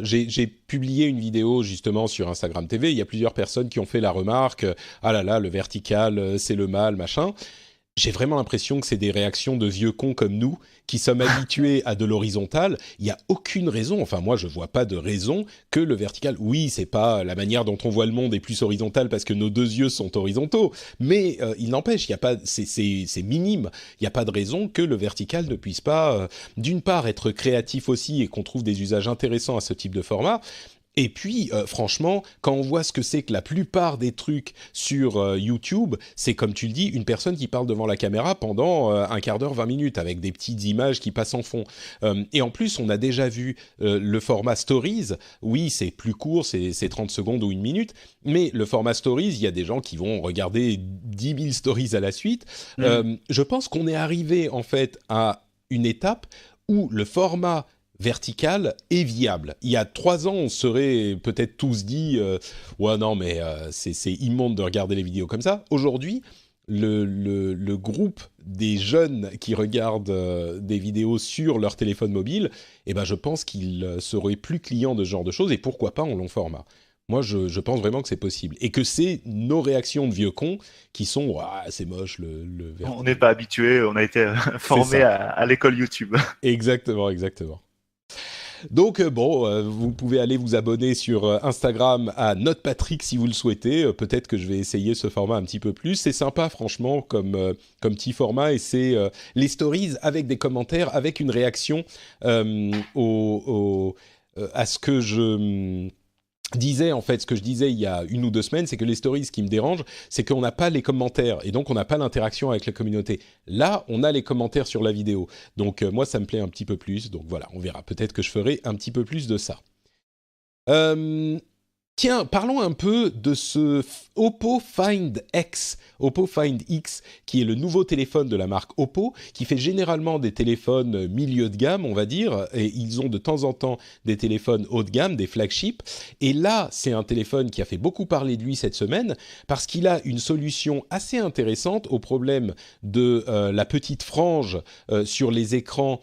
j'ai publié une vidéo justement sur Instagram TV. Il y a plusieurs personnes qui ont fait la remarque, ah là là, le vertical, c'est le mal, machin. J'ai vraiment l'impression que c'est des réactions de vieux cons comme nous qui sommes habitués à de l'horizontal. Il n'y a aucune raison, enfin moi je vois pas de raison que le vertical, oui c'est pas la manière dont on voit le monde est plus horizontal parce que nos deux yeux sont horizontaux, mais il n'empêche, il y a pas, c'est minime, il n'y a pas de raison que le vertical ne puisse pas, d'une part être créatif aussi et qu'on trouve des usages intéressants à ce type de format. Et puis, franchement, quand on voit ce que c'est que la plupart des trucs sur YouTube, c'est comme tu le dis, une personne qui parle devant la caméra pendant un quart d'heure, 20 minutes, avec des petites images qui passent en fond. Et en plus, on a déjà vu le format Stories. Oui, c'est plus court, c'est 30 secondes ou une minute, mais le format Stories, il y a des gens qui vont regarder 10 000 stories à la suite. Je pense qu'on est arrivé, en fait, à une étape où le format verticale est viable. Il y a 3 ans, on serait peut-être tous dit ouais non mais c'est immonde de regarder les vidéos comme ça. Aujourd'hui, le groupe des jeunes qui regardent des vidéos sur leur téléphone mobile, eh ben je pense qu'ils seraient plus clients de ce genre de choses et pourquoi pas en long format. Moi, je pense vraiment que c'est possible et que c'est nos réactions de vieux cons qui sont ouah, c'est moche le On vertical. n'est pas habitué, on a été C'est formé ça. à l'école YouTube. Exactement, exactement. Donc bon, vous pouvez aller vous abonner sur Instagram à NotePatrick si vous le souhaitez. Peut-être que je vais essayer ce format un petit peu plus. C'est sympa franchement comme petit format et c'est les stories avec des commentaires, avec une réaction à ce que je disais en fait, ce que je disais il y a 1 ou 2 semaines, c'est que les stories, ce qui me dérange, c'est qu'on n'a pas les commentaires et donc on n'a pas l'interaction avec la communauté. Là, on a les commentaires sur la vidéo. Donc moi, ça me plaît un petit peu plus. Donc voilà, on verra. Peut-être que je ferai un petit peu plus de ça. Euh, Tiens, parlons un peu de ce Oppo Find X, Oppo Find X, qui est le nouveau téléphone de la marque Oppo, qui fait généralement des téléphones milieu de gamme, on va dire, et ils ont de temps en temps des téléphones haut de gamme, des flagships. Et là, c'est un téléphone qui a fait beaucoup parler de lui cette semaine, parce qu'il a une solution assez intéressante au problème de la petite frange sur les écrans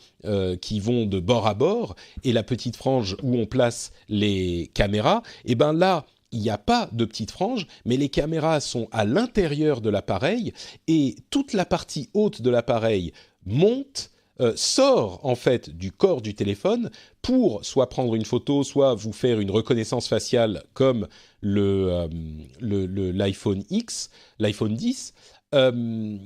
qui vont de bord à bord, et la petite frange où on place les caméras. Et ben là, il n'y a pas de petite frange, mais les caméras sont à l'intérieur de l'appareil et toute la partie haute de l'appareil monte, sort en fait du corps du téléphone pour soit prendre une photo, soit vous faire une reconnaissance faciale comme l'iPhone X, l'iPhone 10. Euh,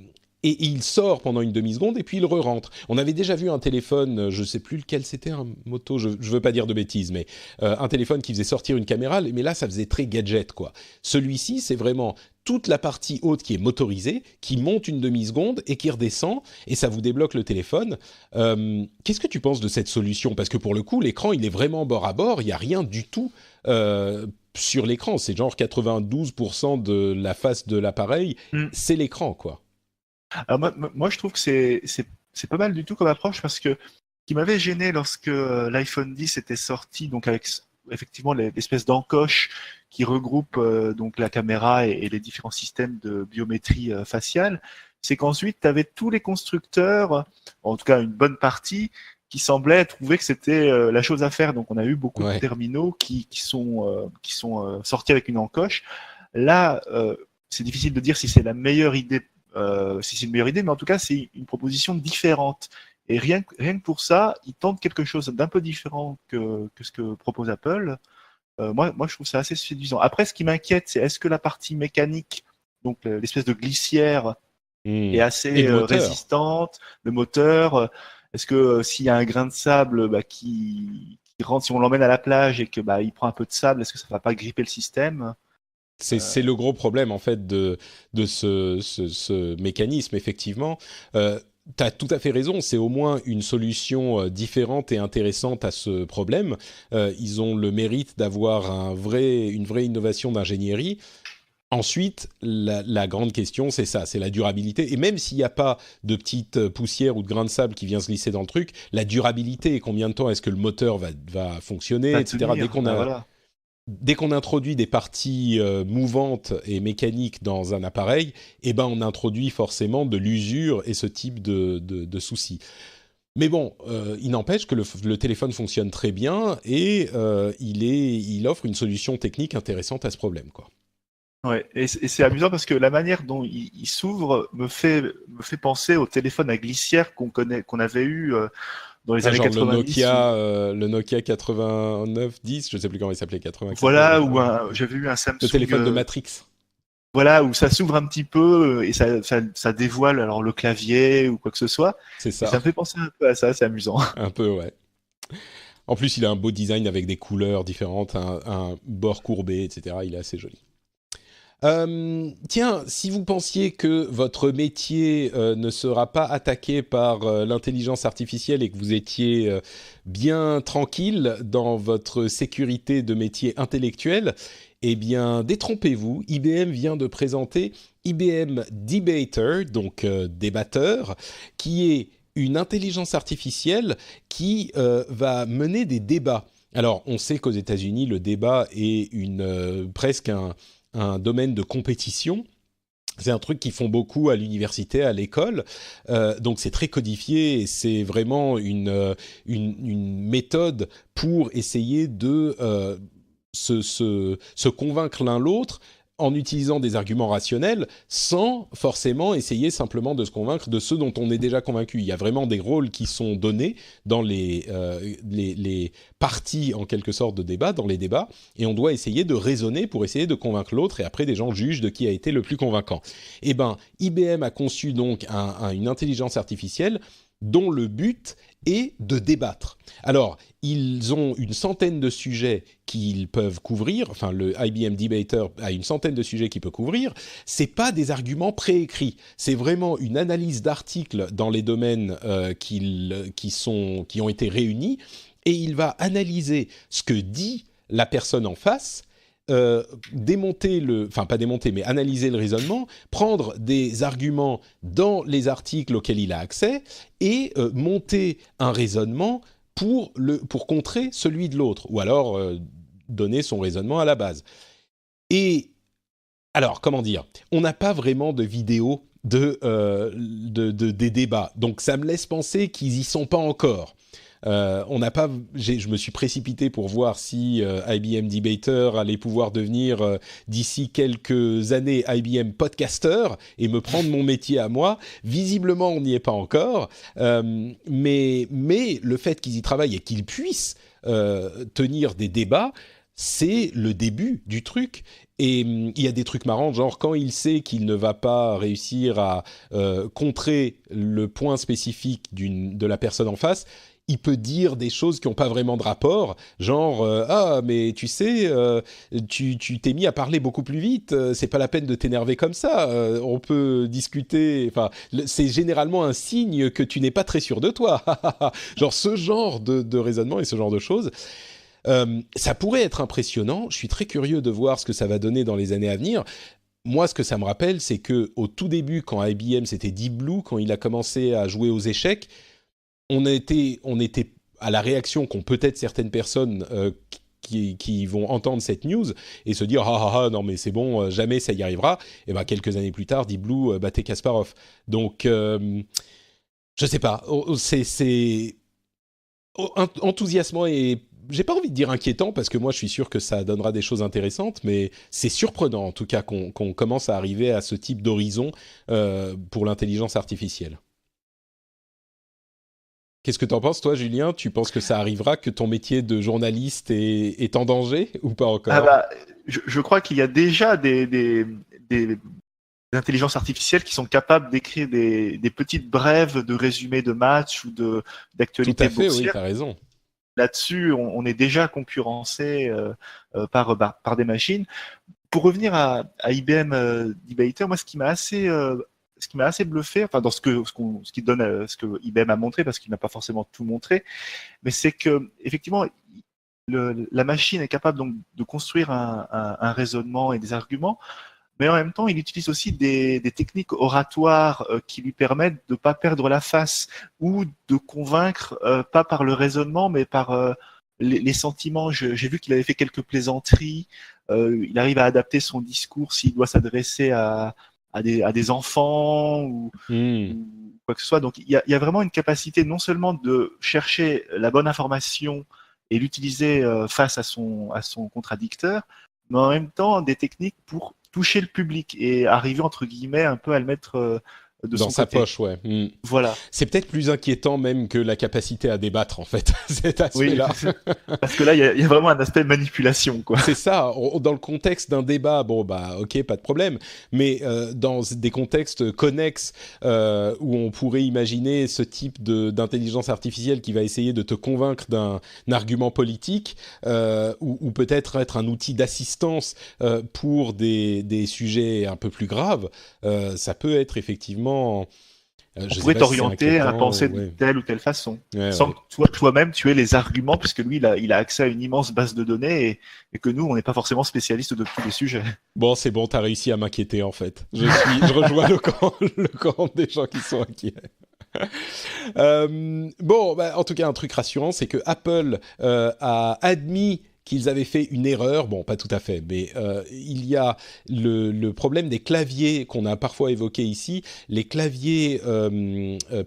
et il sort pendant une demi-seconde et puis il re-rentre. On avait déjà vu un téléphone, je ne sais plus lequel c'était, un Moto, je ne veux pas dire de bêtises, mais un téléphone qui faisait sortir une caméra, mais là ça faisait très gadget quoi. Celui-ci c'est vraiment toute la partie haute qui est motorisée, qui monte une demi-seconde et qui redescend, et ça vous débloque le téléphone. Qu'est-ce que tu penses de cette solution? Parce que pour le coup, l'écran il est vraiment bord à bord, il n'y a rien du tout sur l'écran, c'est genre 92% de la face de l'appareil, c'est l'écran quoi. Alors moi, je trouve que c'est pas mal du tout comme approche parce que ce qui m'avait gêné lorsque l'iPhone 10 était sorti, donc avec effectivement l'espèce d'encoche qui regroupe donc la caméra et les différents systèmes de biométrie faciale, c'est qu'ensuite tu avais tous les constructeurs, en tout cas une bonne partie, qui semblaient trouver que c'était la chose à faire. Donc on a eu beaucoup de Ouais. terminaux qui sont sortis avec une encoche. Là, c'est difficile de dire si c'est la meilleure idée si c'est une meilleure idée, mais en tout cas, c'est une proposition différente. Et rien que pour ça, ils tentent quelque chose d'un peu différent que ce que propose Apple. Moi, je trouve ça assez séduisant. Après, ce qui m'inquiète, c'est est-ce que la partie mécanique, donc l'espèce de glissière, est Et assez le moteur. résistante, le moteur, est-ce que s'il y a un grain de sable qui rentre, si on l'emmène à la plage et que il prend un peu de sable, est-ce que ça va pas gripper le système? C'est le gros problème en fait de ce mécanisme, effectivement. Tu as tout à fait raison, c'est au moins une solution différente et intéressante à ce problème. Ils ont le mérite d'avoir une vraie innovation d'ingénierie. Ensuite, la grande question, c'est ça, c'est la durabilité. Et même s'il n'y a pas de petite poussière ou de grain de sable qui vient se glisser dans le truc, la durabilité, combien de temps est-ce que le moteur va fonctionner, Va etc. tenir, voilà. Dès qu'on introduit des parties mouvantes et mécaniques dans un appareil, eh ben on introduit forcément de l'usure et ce type de soucis. Mais bon, il n'empêche que le téléphone fonctionne très bien et il offre une solution technique intéressante à ce problème, quoi. Ouais, et c'est amusant parce que la manière dont il s'ouvre me fait penser au téléphone à glissière qu'on avait eu dans les Ah, années genre 90. Le Nokia 8910, je sais plus comment il s'appelait, 94. Voilà, j'avais eu un Le Samsung, téléphone de Matrix. voilà, où ça s'ouvre un petit peu et ça dévoile alors le clavier ou quoi que ce soit. C'est Et ça, ça me fait penser un peu à ça, c'est amusant. un peu, ouais. En plus, il a un beau design avec des couleurs différentes, un bord courbé, etc. Il est assez joli. Tiens, si vous pensiez que votre métier ne sera pas attaqué par l'intelligence artificielle et que vous étiez bien tranquille dans votre sécurité de métier intellectuel, eh bien, détrompez-vous. IBM vient de présenter IBM Debater, donc débatteur, qui est une intelligence artificielle qui va mener des débats. Alors, on sait qu'aux États-Unis, le débat est presque un domaine de compétition. C'est un truc qu'ils font beaucoup à l'université, à l'école. Donc c'est très codifié et c'est vraiment une méthode pour essayer de se convaincre l'un l'autre en utilisant des arguments rationnels sans forcément essayer simplement de se convaincre de ceux dont on est déjà convaincu. Il y a vraiment des rôles qui sont donnés dans les parties en quelque sorte de débat, dans les débats, et on doit essayer de raisonner pour essayer de convaincre l'autre et après des gens jugent de qui a été le plus convaincant. Eh ben, IBM a conçu donc une intelligence artificielle dont le but est de débattre. Alors, ils ont une centaine de sujets qu'ils peuvent couvrir, enfin le IBM Debater a une centaine de sujets qu'il peut couvrir, c'est pas des arguments préécrits, c'est vraiment une analyse d'articles dans les domaines qui ont été réunis, et il va analyser ce que dit la personne en face, pas démonter, mais analyser le raisonnement, prendre des arguments dans les articles auxquels il a accès et monter un raisonnement pour contrer celui de l'autre, ou alors donner son raisonnement à la base. Et alors, comment dire, on n'a pas vraiment de vidéo des débats, donc ça me laisse penser qu'ils y sont pas encore. Je me suis précipité pour voir si IBM Debater allait pouvoir devenir d'ici quelques années IBM Podcaster et me prendre mon métier à moi. Visiblement, on n'y est pas encore, mais le fait qu'ils y travaillent et qu'ils puissent tenir des débats, c'est le début du truc. Et il y a des trucs marrants, genre quand il sait qu'il ne va pas réussir à contrer le point spécifique de la personne en face, il peut dire des choses qui n'ont pas vraiment de rapport, genre ah mais tu sais, tu t'es mis à parler beaucoup plus vite, c'est pas la peine de t'énerver comme ça, on peut discuter. Enfin, c'est généralement un signe que tu n'es pas très sûr de toi. Genre ce genre de raisonnement et ce genre de choses. Ça pourrait être impressionnant. Je suis très curieux de voir ce que ça va donner dans les années à venir. Moi, ce que ça me rappelle, c'est que au tout début, quand IBM c'était Deep Blue, quand il a commencé à jouer aux échecs, on était à la réaction qu'ont peut-être certaines personnes qui vont entendre cette news et se dire non mais c'est bon, jamais ça y arrivera. Et ben quelques années plus tard, Deep Blue battait Kasparov. Donc je sais pas, c'est enthousiasmant et j'ai pas envie de dire inquiétant parce que moi je suis sûr que ça donnera des choses intéressantes, mais c'est surprenant en tout cas qu'on commence à arriver à ce type d'horizon pour l'intelligence artificielle. Qu'est-ce que t'en penses, toi, Julien? Tu penses que ça arrivera, que ton métier de journaliste est en danger ou pas Ah encore? bah, je crois qu'il y a déjà des intelligences artificielles qui sont capables d'écrire des petites brèves de résumés de matchs ou Tout à d'actualités fait, oui, boursières. t'as raison. Là-dessus, on est déjà concurrencé par des machines. pour revenir à IBM Debater, moi, ce qui m'a assez bluffé, enfin dans ce que IBM a montré, parce qu'il n'a pas forcément tout montré, mais c'est que effectivement la machine est capable donc de construire un raisonnement et des arguments, mais en même temps, il utilise aussi des techniques oratoires qui lui permettent de ne pas perdre la face ou de convaincre, pas par le raisonnement, mais par les sentiments. J'ai vu qu'il avait fait quelques plaisanteries. Il arrive à adapter son discours s'il doit s'adresser à des enfants ou quoi que ce soit. Donc, il y a vraiment une capacité non seulement de chercher la bonne information et l'utiliser face à son contradicteur, mais en même temps des techniques pour toucher le public et arriver entre guillemets un peu à le mettre de Dans son sa côté. poche, ouais. Voilà. C'est peut-être plus inquiétant même que la capacité à débattre, en fait, cet Oui, aspect-là. parce que là, il y a vraiment un aspect manipulation, quoi. C'est ça. Dans le contexte d'un débat, bon bah ok, pas de problème. Mais dans des contextes connexes où on pourrait imaginer ce type d'intelligence artificielle qui va essayer de te convaincre d'un argument politique, ou peut-être être un outil d'assistance pour des sujets un peu plus graves, ça peut être effectivement. On Je sais pourrait pas si c'est t'orienter à inquiétant. penser de Ouais. telle ou telle façon, Ouais, sans ouais. que toi-même tu aies les arguments, puisque lui, il a accès à une immense base de données et que nous, on n'est pas forcément spécialistes de tous les sujets. Bon, c'est bon, t'as réussi à m'inquiéter en fait. Je rejoins le camp des gens qui sont inquiets. Bon, bah, en tout cas, un truc rassurant, c'est que Apple a admis qu'ils avaient fait une erreur. Bon, pas tout à fait, mais il y a le problème des claviers qu'on a parfois évoqué ici, les claviers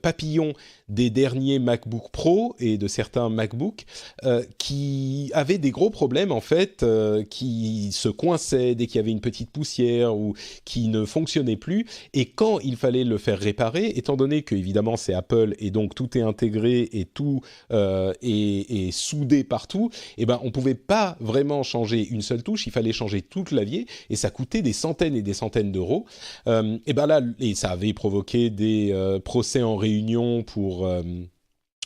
papillons des derniers MacBook Pro et de certains MacBook qui avaient des gros problèmes en fait, qui se coinçaient dès qu'il y avait une petite poussière ou qui ne fonctionnaient plus. Et quand il fallait le faire réparer, étant donné que évidemment c'est Apple et donc tout est intégré et tout est soudé partout, et ben on pouvait pas vraiment changer une seule touche, il fallait changer tout le clavier et ça coûtait des centaines et des centaines d'euros. Et ben là, et ça avait provoqué des procès en réunion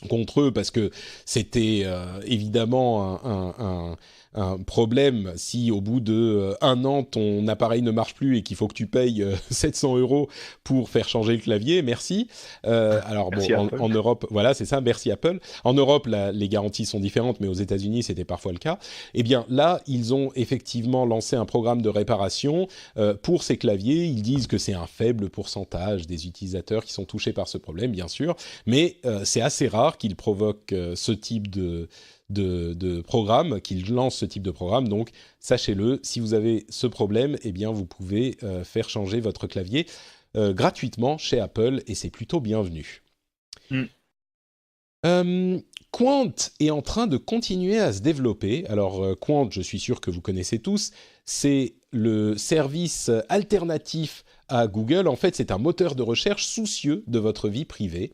contre eux parce que c'était évidemment un problème si au bout de un an ton appareil ne marche plus et qu'il faut que tu payes 700 euros pour faire changer le clavier. Merci. Alors bon, Merci Apple. en Europe, voilà, c'est ça. Merci Apple. En Europe, les garanties sont différentes, mais aux États-Unis, c'était parfois le cas. Eh bien, là, ils ont effectivement lancé un programme de réparation pour ces claviers. Ils disent que c'est un faible pourcentage des utilisateurs qui sont touchés par ce problème, bien sûr, mais c'est assez rare qu'ils provoquent ce type de programme, qu'ils lancent ce type de programme. Donc, sachez-le, si vous avez ce problème, eh bien, vous pouvez faire changer votre clavier gratuitement chez Apple et c'est plutôt bienvenu. Quant est en train de continuer à se développer. Alors, Quant, je suis sûr que vous connaissez tous, c'est le service alternatif à Google. En fait, c'est un moteur de recherche soucieux de votre vie privée.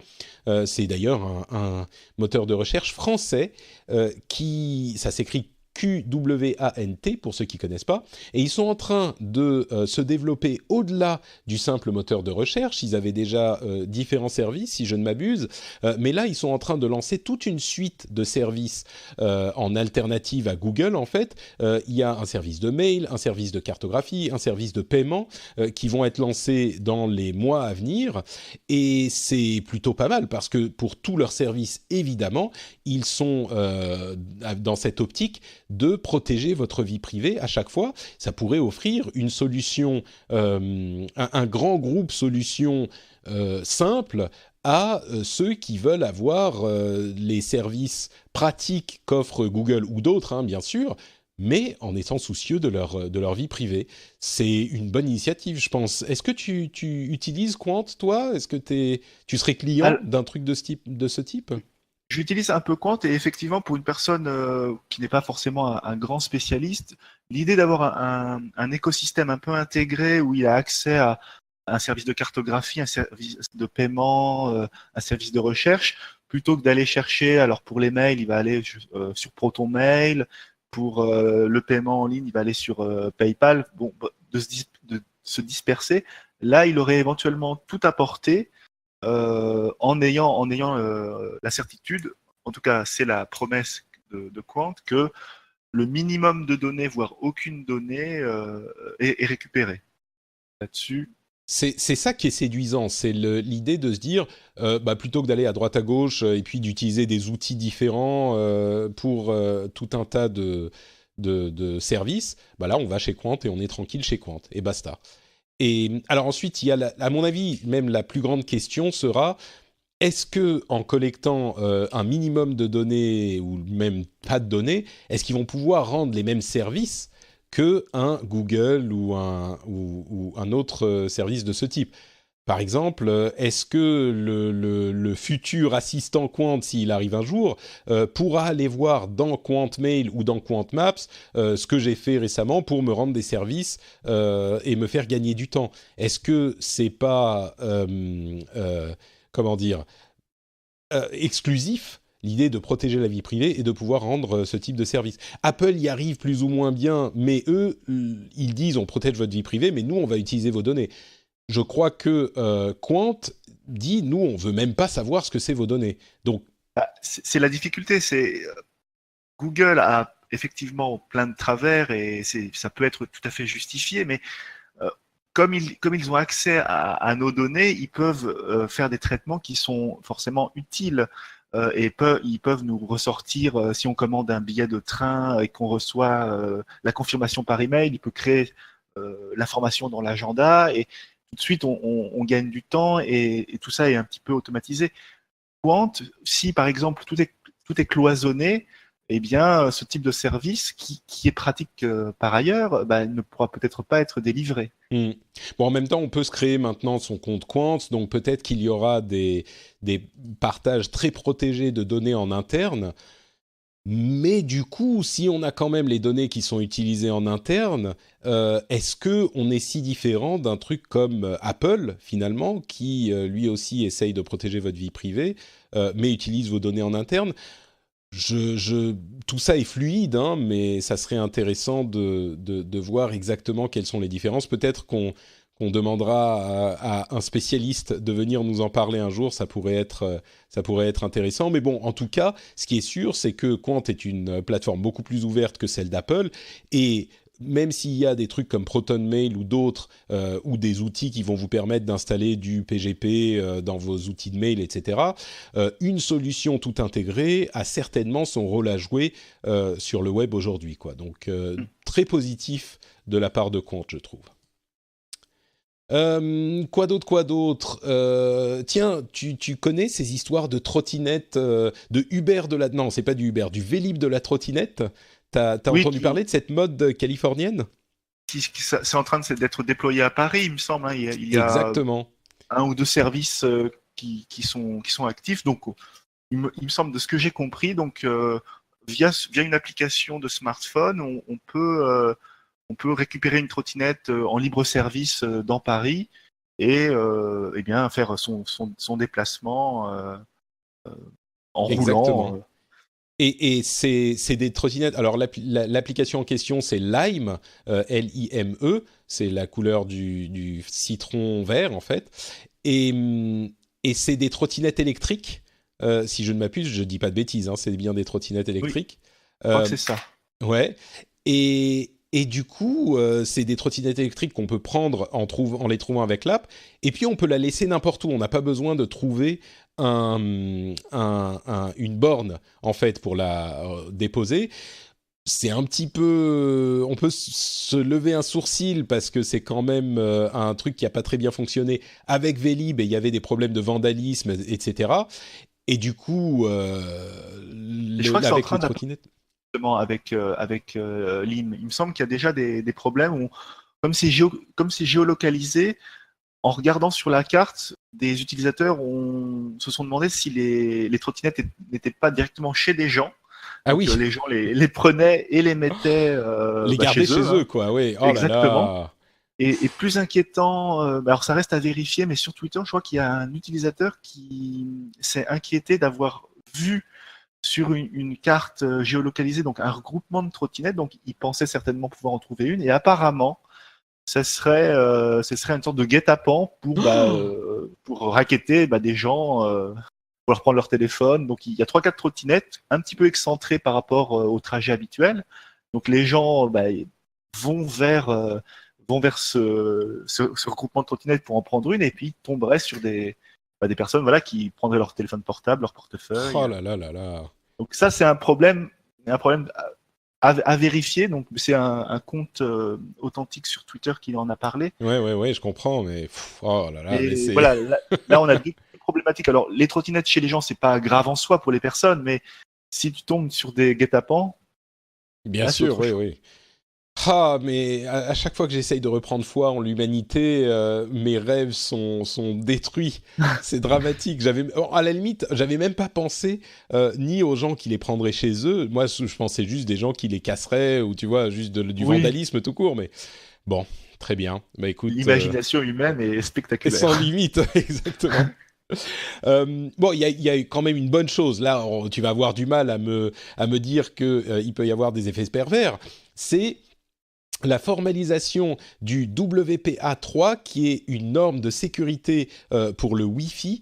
C'est d'ailleurs un moteur de recherche français ça s'écrit QWANT pour ceux qui connaissent pas, et ils sont en train de se développer au-delà du simple moteur de recherche. Ils avaient déjà différents services, si je ne m'abuse, mais là ils sont en train de lancer toute une suite de services en alternative à Google. En fait, il y a un service de mail, un service de cartographie, un service de paiement qui vont être lancés dans les mois à venir, et c'est plutôt pas mal parce que pour tous leurs services, évidemment, ils sont dans cette optique de protéger votre vie privée à chaque fois. Ça pourrait offrir une solution, un grand groupe solution simple à ceux qui veulent avoir les services pratiques qu'offre Google ou d'autres, hein, bien sûr, mais en étant soucieux de leur vie privée. C'est une bonne initiative, je pense. Est-ce que tu utilises Quant, toi? Est-ce que tu serais client d'un truc de ce type? J'utilise un peu Quant et effectivement pour une personne qui n'est pas forcément un grand spécialiste, l'idée d'avoir un écosystème un peu intégré où il a accès à un service de cartographie, un service de paiement, un service de recherche, plutôt que d'aller chercher, alors pour les mails, il va aller sur ProtonMail, pour le paiement en ligne, il va aller sur PayPal, bon, de se disperser. Là, il aurait éventuellement tout apporté en ayant la certitude, en tout cas c'est la promesse de Quant, que le minimum de données, voire aucune donnée, est récupérée. Là-dessus. C'est ça qui est séduisant, c'est l'idée de se dire, plutôt que d'aller à droite à gauche et puis d'utiliser des outils différents pour tout un tas de services, là on va chez Quant et on est tranquille chez Quant et basta. Et alors ensuite, il y a à mon avis, même la plus grande question sera, est-ce que en collectant un minimum de données ou même pas de données, est-ce qu'ils vont pouvoir rendre les mêmes services qu'un Google ou un autre service de ce type? Par exemple, est-ce que le futur assistant Quant, s'il arrive un jour, pourra aller voir dans Quant Mail ou dans Quant Maps ce que j'ai fait récemment pour me rendre des services et me faire gagner du temps? Est-ce que c'est pas comment dire, exclusif, l'idée de protéger la vie privée et de pouvoir rendre ce type de service? Apple y arrive plus ou moins bien, mais eux, ils disent on protège votre vie privée, mais nous, on va utiliser vos données. Je crois que Quant dit nous, on veut même pas savoir ce que c'est vos données. Donc, c'est la difficulté, Google a effectivement plein de travers et ça peut être tout à fait justifié, mais comme ils ont accès à nos données, ils peuvent faire des traitements qui sont forcément utiles et ils peuvent nous ressortir, si on commande un billet de train et qu'on reçoit la confirmation par email, il peut créer l'information dans l'agenda et tout de suite on gagne du temps et tout ça est un petit peu automatisé. Quant, si par exemple tout est cloisonné, eh bien, ce type de service qui est pratique par ailleurs, ne pourra peut-être pas être délivré. Bon, en même temps, on peut se créer maintenant son compte Quant, donc peut-être qu'il y aura des partages très protégés de données en interne. Mais du coup, si on a quand même les données qui sont utilisées en interne, est-ce que on est si différent d'un truc comme Apple, finalement, qui lui aussi essaye de protéger votre vie privée, mais utilise vos données en interne? Tout ça est fluide, hein, mais ça serait intéressant de voir exactement quelles sont les différences. Peut-être qu'on demandera à un spécialiste de venir nous en parler un jour, ça pourrait être intéressant. Mais bon, en tout cas, ce qui est sûr, c'est que Quant est une plateforme beaucoup plus ouverte que celle d'Apple, et même s'il y a des trucs comme ProtonMail ou d'autres, ou des outils qui vont vous permettre d'installer du PGP dans vos outils de mail, etc., une solution tout intégrée a certainement son rôle à jouer sur le web aujourd'hui, quoi. Donc, très positif de la part de Quant, je trouve. Quoi d'autre tiens, tu connais ces histoires de trottinettes, de Uber non, c'est pas du Uber, du Vélib de la trottinette? T'as Oui, entendu parler de cette mode californienne? c'est en train d'être déployé à Paris, il me semble. Hein. Il y a Exactement. un ou deux services qui sont actifs. Donc, il me semble, de ce que j'ai compris, donc via une application de smartphone, on peut récupérer une trottinette en libre service dans Paris et bien faire son déplacement en Exactement. roulant. Et c'est des trottinettes. Alors l'application en question, c'est Lime, Lime. C'est la couleur du citron vert en fait. Et c'est des trottinettes électriques. Si je ne m'abuse, je dis pas de bêtises, hein, c'est bien des trottinettes Oui, électriques. je crois que c'est ça. Ouais. Et du coup, c'est des trottinettes électriques qu'on peut prendre en les trouvant avec l'app. Et puis, on peut la laisser n'importe où. On n'a pas besoin de trouver une borne, en fait, pour la déposer. C'est un petit peu... On peut se lever un sourcil parce que c'est quand même un truc qui n'a pas très bien fonctionné avec Vélib et il y avait des problèmes de vandalisme, etc. Et du coup, Et je crois que c'est en avec train les trottinettes... avec Lime. Il me semble qu'il y a déjà des problèmes où, comme c'est géolocalisé, en regardant sur la carte, des utilisateurs se sont demandé si les trottinettes n'étaient pas directement chez des gens. Ah Donc, oui, les gens les prenaient et les mettaient les garder chez eux. chez eux, Hein. quoi, oui. Oh là Exactement. là. Et plus inquiétant, alors ça reste à vérifier, mais sur Twitter, je crois qu'il y a un utilisateur qui s'est inquiété d'avoir vu sur une carte géolocalisée, donc un regroupement de trottinettes, donc il pensait certainement pouvoir en trouver une, et apparemment, ce serait une sorte de guet-apens pour racketter des gens, pour leur prendre leur téléphone. Donc il y a 3-4 trottinettes, un petit peu excentrées par rapport au trajet habituel. Donc les gens vont vers ce regroupement de trottinettes pour en prendre une et puis tomberaient sur des personnes qui prendraient leur téléphone portable, leur portefeuille. Oh là là là là. Donc ça, c'est un problème à vérifier. Donc c'est un compte authentique sur Twitter qui en a parlé. Ouais, je comprends, mais oh là là, mais c'est... Voilà, là, on a deux problématiques. Alors les trottinettes chez les gens, c'est pas grave en soi pour les personnes, mais si tu tombes sur des guet-apens, Bien là, sûr, oui. Ah, mais à chaque fois que j'essaye de reprendre foi en l'humanité, mes rêves sont détruits. C'est dramatique. À la limite, j'avais même pas pensé ni aux gens qui les prendraient chez eux. Moi, je pensais juste des gens qui les casseraient ou tu vois, juste du vandalisme tout court. Mais bon, très bien. Bah écoute, l'imagination humaine est spectaculaire. sans limite, exactement. Bon, il y a quand même une bonne chose. Là, tu vas avoir du mal à me dire que il peut y avoir des effets pervers. C'est la formalisation du WPA3, qui est une norme de sécurité pour le Wi-Fi,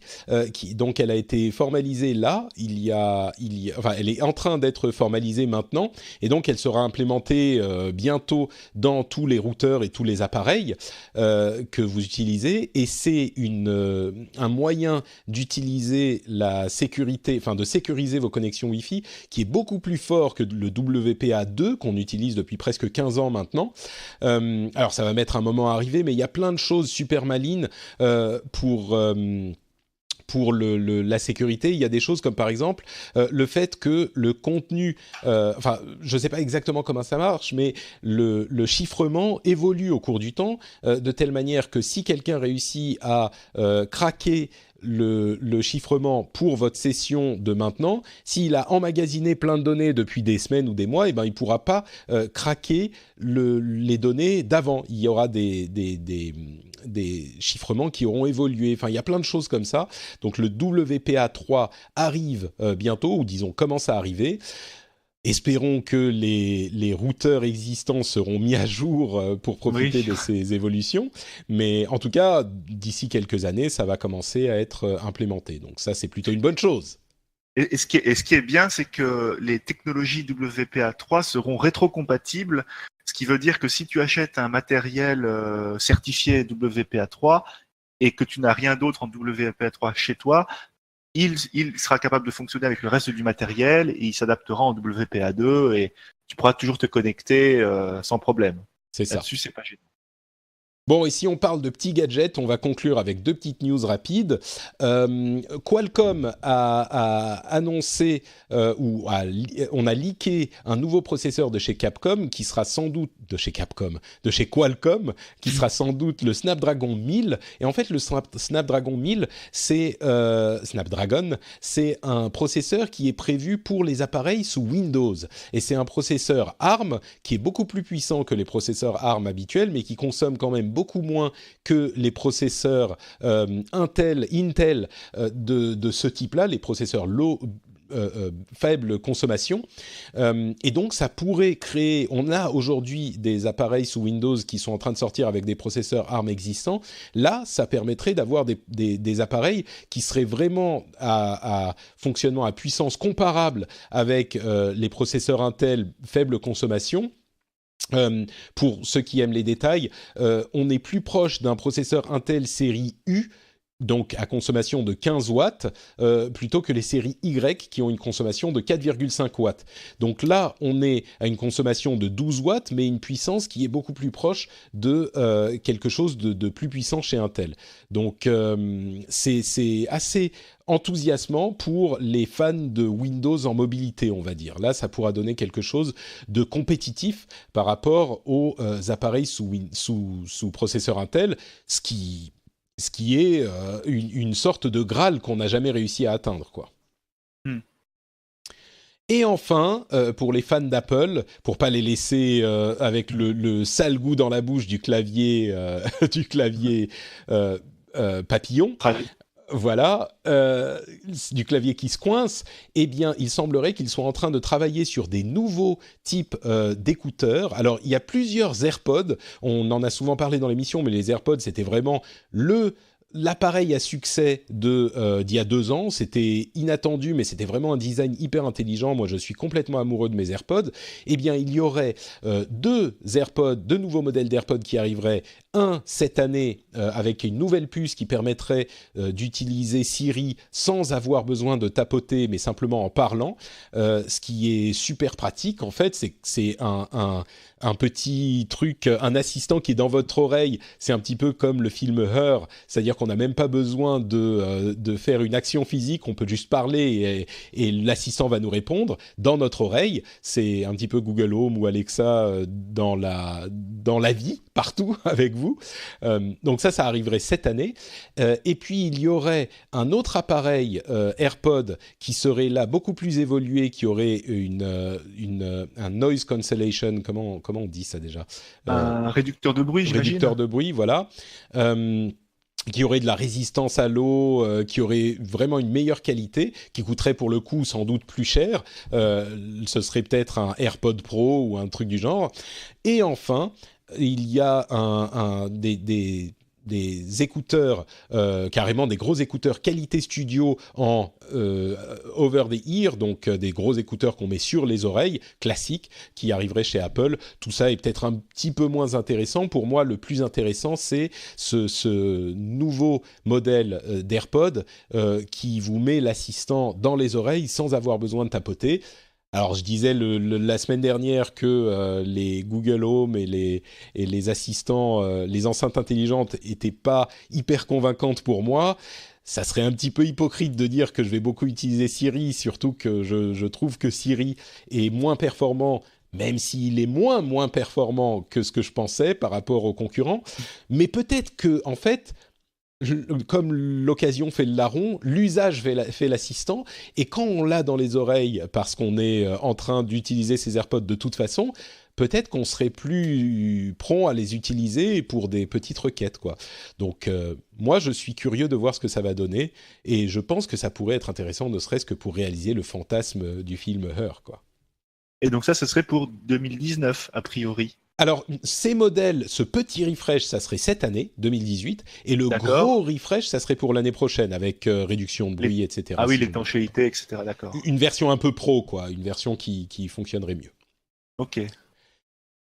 donc elle a été formalisée là, enfin, elle est en train d'être formalisée maintenant, et donc elle sera implémentée bientôt dans tous les routeurs et tous les appareils que vous utilisez, et c'est un moyen d'utiliser la sécurité, enfin de sécuriser vos connexions Wi-Fi, qui est beaucoup plus fort que le WPA2 qu'on utilise depuis presque 15 ans maintenant. Alors ça va mettre un moment à arriver, mais il y a plein de choses super malines pour la sécurité. Il y a des choses comme par exemple le fait que le contenu, enfin je ne sais pas exactement comment ça marche, mais le chiffrement évolue au cours du temps de telle manière que si quelqu'un réussit à craquer le chiffrement pour votre session de maintenant, s'il a emmagasiné plein de données depuis des semaines ou des mois, il ne pourra pas craquer les données d'avant. Il y aura des chiffrements qui auront évolué. Enfin, il y a plein de choses comme ça. Donc le WPA3 arrive bientôt, ou disons commence à arriver. Espérons que les routeurs existants seront mis à jour pour profiter de ces évolutions. Mais en tout cas, d'ici quelques années, ça va commencer à être implémenté. Donc ça, c'est plutôt une bonne chose. Et ce qui est bien, c'est que les technologies WPA3 seront rétrocompatibles, ce qui veut dire que si tu achètes un matériel certifié WPA3 et que tu n'as rien d'autre en WPA3 chez toi, il sera capable de fonctionner avec le reste du matériel et il s'adaptera en WPA2 et tu pourras toujours te connecter sans problème. C'est ça. Là-dessus, c'est pas gênant. Bon, et si on parle de petits gadgets, on va conclure avec deux petites news rapides. Qualcomm a annoncé, on a leaké un nouveau processeur de chez Capcom, qui sera sans doute, de chez Qualcomm, qui sera sans doute le Snapdragon 1000. Et en fait, le Snapdragon 1000, c'est un processeur qui est prévu pour les appareils sous Windows. Et c'est un processeur ARM qui est beaucoup plus puissant que les processeurs ARM habituels, mais qui consomme quand même beaucoup moins que les processeurs Intel de ce type-là, les processeurs faible consommation. Et donc, ça pourrait créer... On a aujourd'hui des appareils sous Windows qui sont en train de sortir avec des processeurs ARM existants. Là, ça permettrait d'avoir des appareils qui seraient vraiment à fonctionnement à puissance comparable avec les processeurs Intel faible consommation. Pour ceux qui aiment les détails, on est plus proche d'un processeur Intel série U, donc à consommation de 15 watts, plutôt que les séries Y qui ont une consommation de 4,5 watts. Donc là, on est à une consommation de 12 watts, mais une puissance qui est beaucoup plus proche de quelque chose de plus puissant chez Intel. Donc c'est assez enthousiasmant pour les fans de Windows en mobilité, on va dire. Là, ça pourra donner quelque chose de compétitif par rapport aux appareils sous processeur Intel, ce qui est une sorte de Graal qu'on n'a jamais réussi à atteindre, quoi. Et enfin, pour les fans d'Apple, pour pas les laisser avec le sale goût dans la bouche du clavier papillon, voilà, du clavier qui se coince, eh bien, il semblerait qu'ils soient en train de travailler sur des nouveaux types d'écouteurs. Alors, il y a plusieurs AirPods, on en a souvent parlé dans l'émission, mais les AirPods, c'était vraiment le l'appareil à succès d'il y a 2 ans, c'était inattendu, mais c'était vraiment un design hyper intelligent. Moi, je suis complètement amoureux de mes AirPods. Eh bien, il y aurait deux nouveaux modèles d'AirPods qui arriveraient. Un cette année avec une nouvelle puce qui permettrait d'utiliser Siri sans avoir besoin de tapoter, mais simplement en parlant. Ce qui est super pratique, en fait, c'est que c'est un petit truc, un assistant qui est dans votre oreille. C'est un petit peu comme le film Her, c'est-à-dire qu'on n'a même pas besoin de faire une action physique, on peut juste parler et l'assistant va nous répondre dans notre oreille. C'est un petit peu Google Home ou Alexa dans la vie, partout avec vous. Donc ça arriverait cette année. Et puis il y aurait un autre appareil AirPod qui serait là beaucoup plus évolué, qui aurait un noise cancellation, comment on dit ça déjà, un réducteur de bruit, j'imagine. Réducteur de bruit, voilà. Qui aurait de la résistance à l'eau, qui aurait vraiment une meilleure qualité, qui coûterait pour le coup sans doute plus cher. Ce serait peut-être un AirPod Pro ou un truc du genre. Et enfin, il y a des écouteurs, carrément des gros écouteurs qualité studio en over the ear, donc des gros écouteurs qu'on met sur les oreilles, classiques, qui arriveraient chez Apple. Tout ça est peut-être un petit peu moins intéressant. Pour moi, le plus intéressant, c'est ce nouveau modèle d'AirPod qui vous met l'assistant dans les oreilles sans avoir besoin de tapoter. Alors, je disais la semaine dernière que les Google Home et les assistants, les enceintes intelligentes étaient pas hyper convaincantes pour moi. Ça serait un petit peu hypocrite de dire que je vais beaucoup utiliser Siri, surtout que je trouve que Siri est moins performant, même s'il est moins performant que ce que je pensais par rapport aux concurrents. Mais peut-être que, en fait, comme l'occasion fait le larron, l'usage fait l'assistant, et quand on l'a dans les oreilles parce qu'on est en train d'utiliser ses AirPods de toute façon, peut-être qu'on serait plus prompt à les utiliser pour des petites requêtes, quoi. Donc moi je suis curieux de voir ce que ça va donner, et je pense que ça pourrait être intéressant, ne serait-ce que pour réaliser le fantasme du film Her, quoi. Et donc ça, ce serait pour 2019 a priori. Alors, ces modèles, ce petit refresh, ça serait cette année, 2018, et le gros refresh, ça serait pour l'année prochaine, avec réduction de bruit, etc. Ah oui, l'étanchéité, etc., d'accord. Une version un peu pro, quoi, une version qui fonctionnerait mieux. Ok.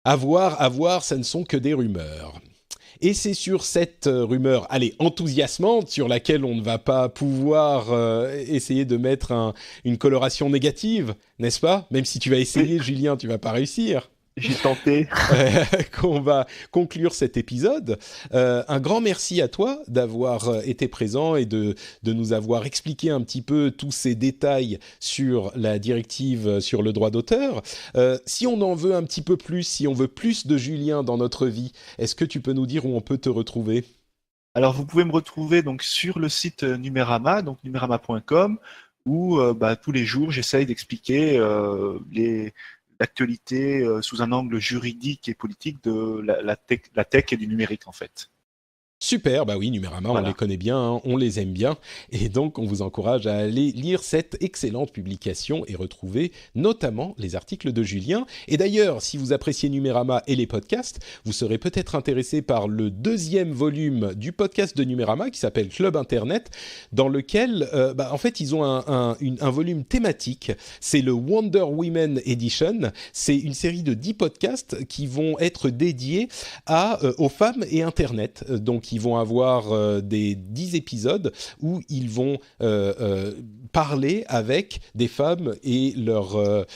À voir, ça ne sont que des rumeurs. Et c'est sur cette rumeur, allez, enthousiasmante, sur laquelle on ne va pas pouvoir essayer de mettre une coloration négative, n'est-ce pas? Même si tu vas essayer, oui. Julien, tu vas pas réussir. J'ai tenté. Qu'on va conclure cet épisode. Un grand merci à toi d'avoir été présent et de nous avoir expliqué un petit peu tous ces détails sur la directive sur le droit d'auteur. Si on en veut un petit peu plus, si on veut plus de Julien dans notre vie, est-ce que tu peux nous dire où on peut te retrouver ? Alors, vous pouvez me retrouver donc sur le site Numérama, donc numérama.com, où tous les jours, j'essaye d'expliquer l'actualité sous un angle juridique et politique de la tech et du numérique, en fait. Super, bah oui, Numérama, voilà. On les connaît bien, hein, on les aime bien, et donc on vous encourage à aller lire cette excellente publication et retrouver notamment les articles de Julien. Et d'ailleurs, si vous appréciez Numérama et les podcasts, vous serez peut-être intéressé par le 2e volume du podcast de Numérama qui s'appelle Club Internet, dans lequel, en fait, ils ont un volume thématique. C'est le Wonder Women Edition. C'est une série de 10 podcasts qui vont être dédiés aux femmes et Internet. Donc, ils vont avoir des 10 épisodes où ils vont parler avec des femmes et leur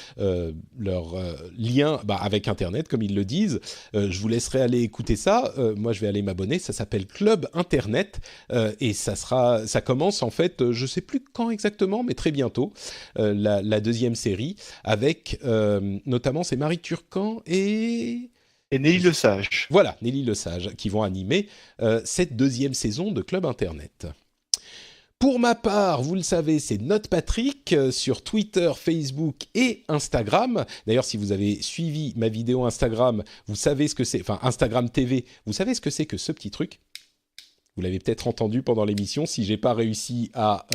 lien avec Internet, comme ils le disent. Je vous laisserai aller écouter ça. Moi, je vais aller m'abonner. Ça s'appelle Club Internet et ça commence en fait, je ne sais plus quand exactement, mais très bientôt, la 2e série avec notamment c'est Marie Turcan et Nelly Lesage. Voilà, Nelly Lesage, qui vont animer cette 2e saison de Club Internet. Pour ma part, vous le savez, c'est NotePatrick sur Twitter, Facebook et Instagram. D'ailleurs, si vous avez suivi ma vidéo Instagram, vous savez ce que c'est, enfin Instagram TV, vous savez ce que c'est que ce petit truc. Vous l'avez peut-être entendu pendant l'émission, si j'ai pas réussi à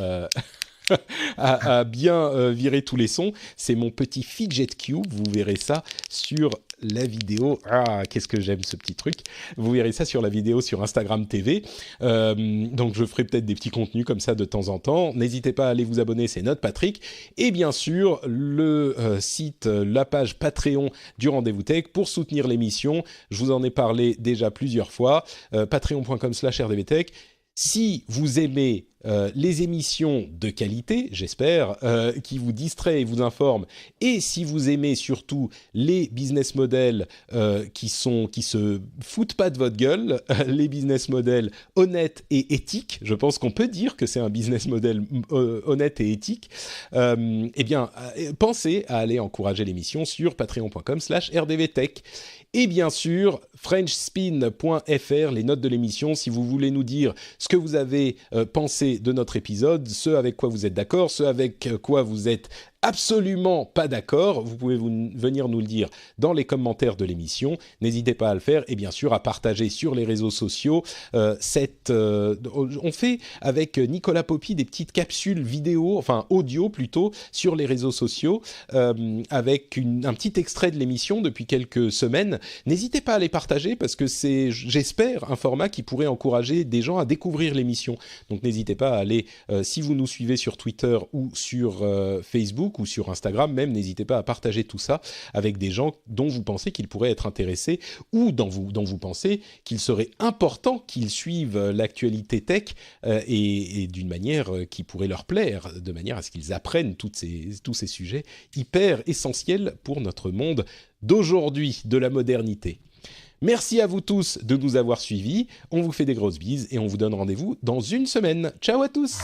bien virer tous les sons. C'est mon petit fidget cube, vous verrez ça sur la vidéo. Ah, qu'est-ce que j'aime ce petit truc. Vous verrez ça sur la vidéo sur Instagram TV. Donc, je ferai peut-être des petits contenus comme ça de temps en temps. N'hésitez pas à aller vous abonner, c'est Note Patrick. Et bien sûr, le site, la page Patreon du Rendez-vous Tech pour soutenir l'émission. Je vous en ai parlé déjà plusieurs fois. Patreon.com/rdvtech. Si vous aimez les émissions de qualité, j'espère, qui vous distraient et vous informent, et si vous aimez surtout les business models qui se foutent pas de votre gueule, les business models honnêtes et éthiques, je pense qu'on peut dire que c'est un business model honnête et éthique, eh bien, pensez à aller encourager l'émission sur patreon.com/rdvtech. Et bien sûr, frenchspin.fr, les notes de l'émission, si vous voulez nous dire ce que vous avez pensé de notre épisode, ce avec quoi vous êtes d'accord, ce avec quoi vous êtes absolument pas d'accord, vous pouvez venir nous le dire dans les commentaires de l'émission. N'hésitez pas à le faire et bien sûr à partager sur les réseaux sociaux. On fait avec Nicolas Poppy des petites capsules vidéo, enfin audio plutôt, sur les réseaux sociaux avec un petit extrait de l'émission depuis quelques semaines. N'hésitez pas à les partager parce que c'est, j'espère, un format qui pourrait encourager des gens à découvrir l'émission. Donc n'hésitez pas à aller, si vous nous suivez sur Twitter ou sur Facebook, ou sur Instagram même, n'hésitez pas à partager tout ça avec des gens dont vous pensez qu'ils pourraient être intéressés ou dont vous pensez qu'il serait important qu'ils suivent l'actualité tech et d'une manière qui pourrait leur plaire, de manière à ce qu'ils apprennent tous ces sujets hyper essentiels pour notre monde d'aujourd'hui, de la modernité. Merci à vous tous de nous avoir suivis, on vous fait des grosses bises et on vous donne rendez-vous dans une semaine. Ciao à tous!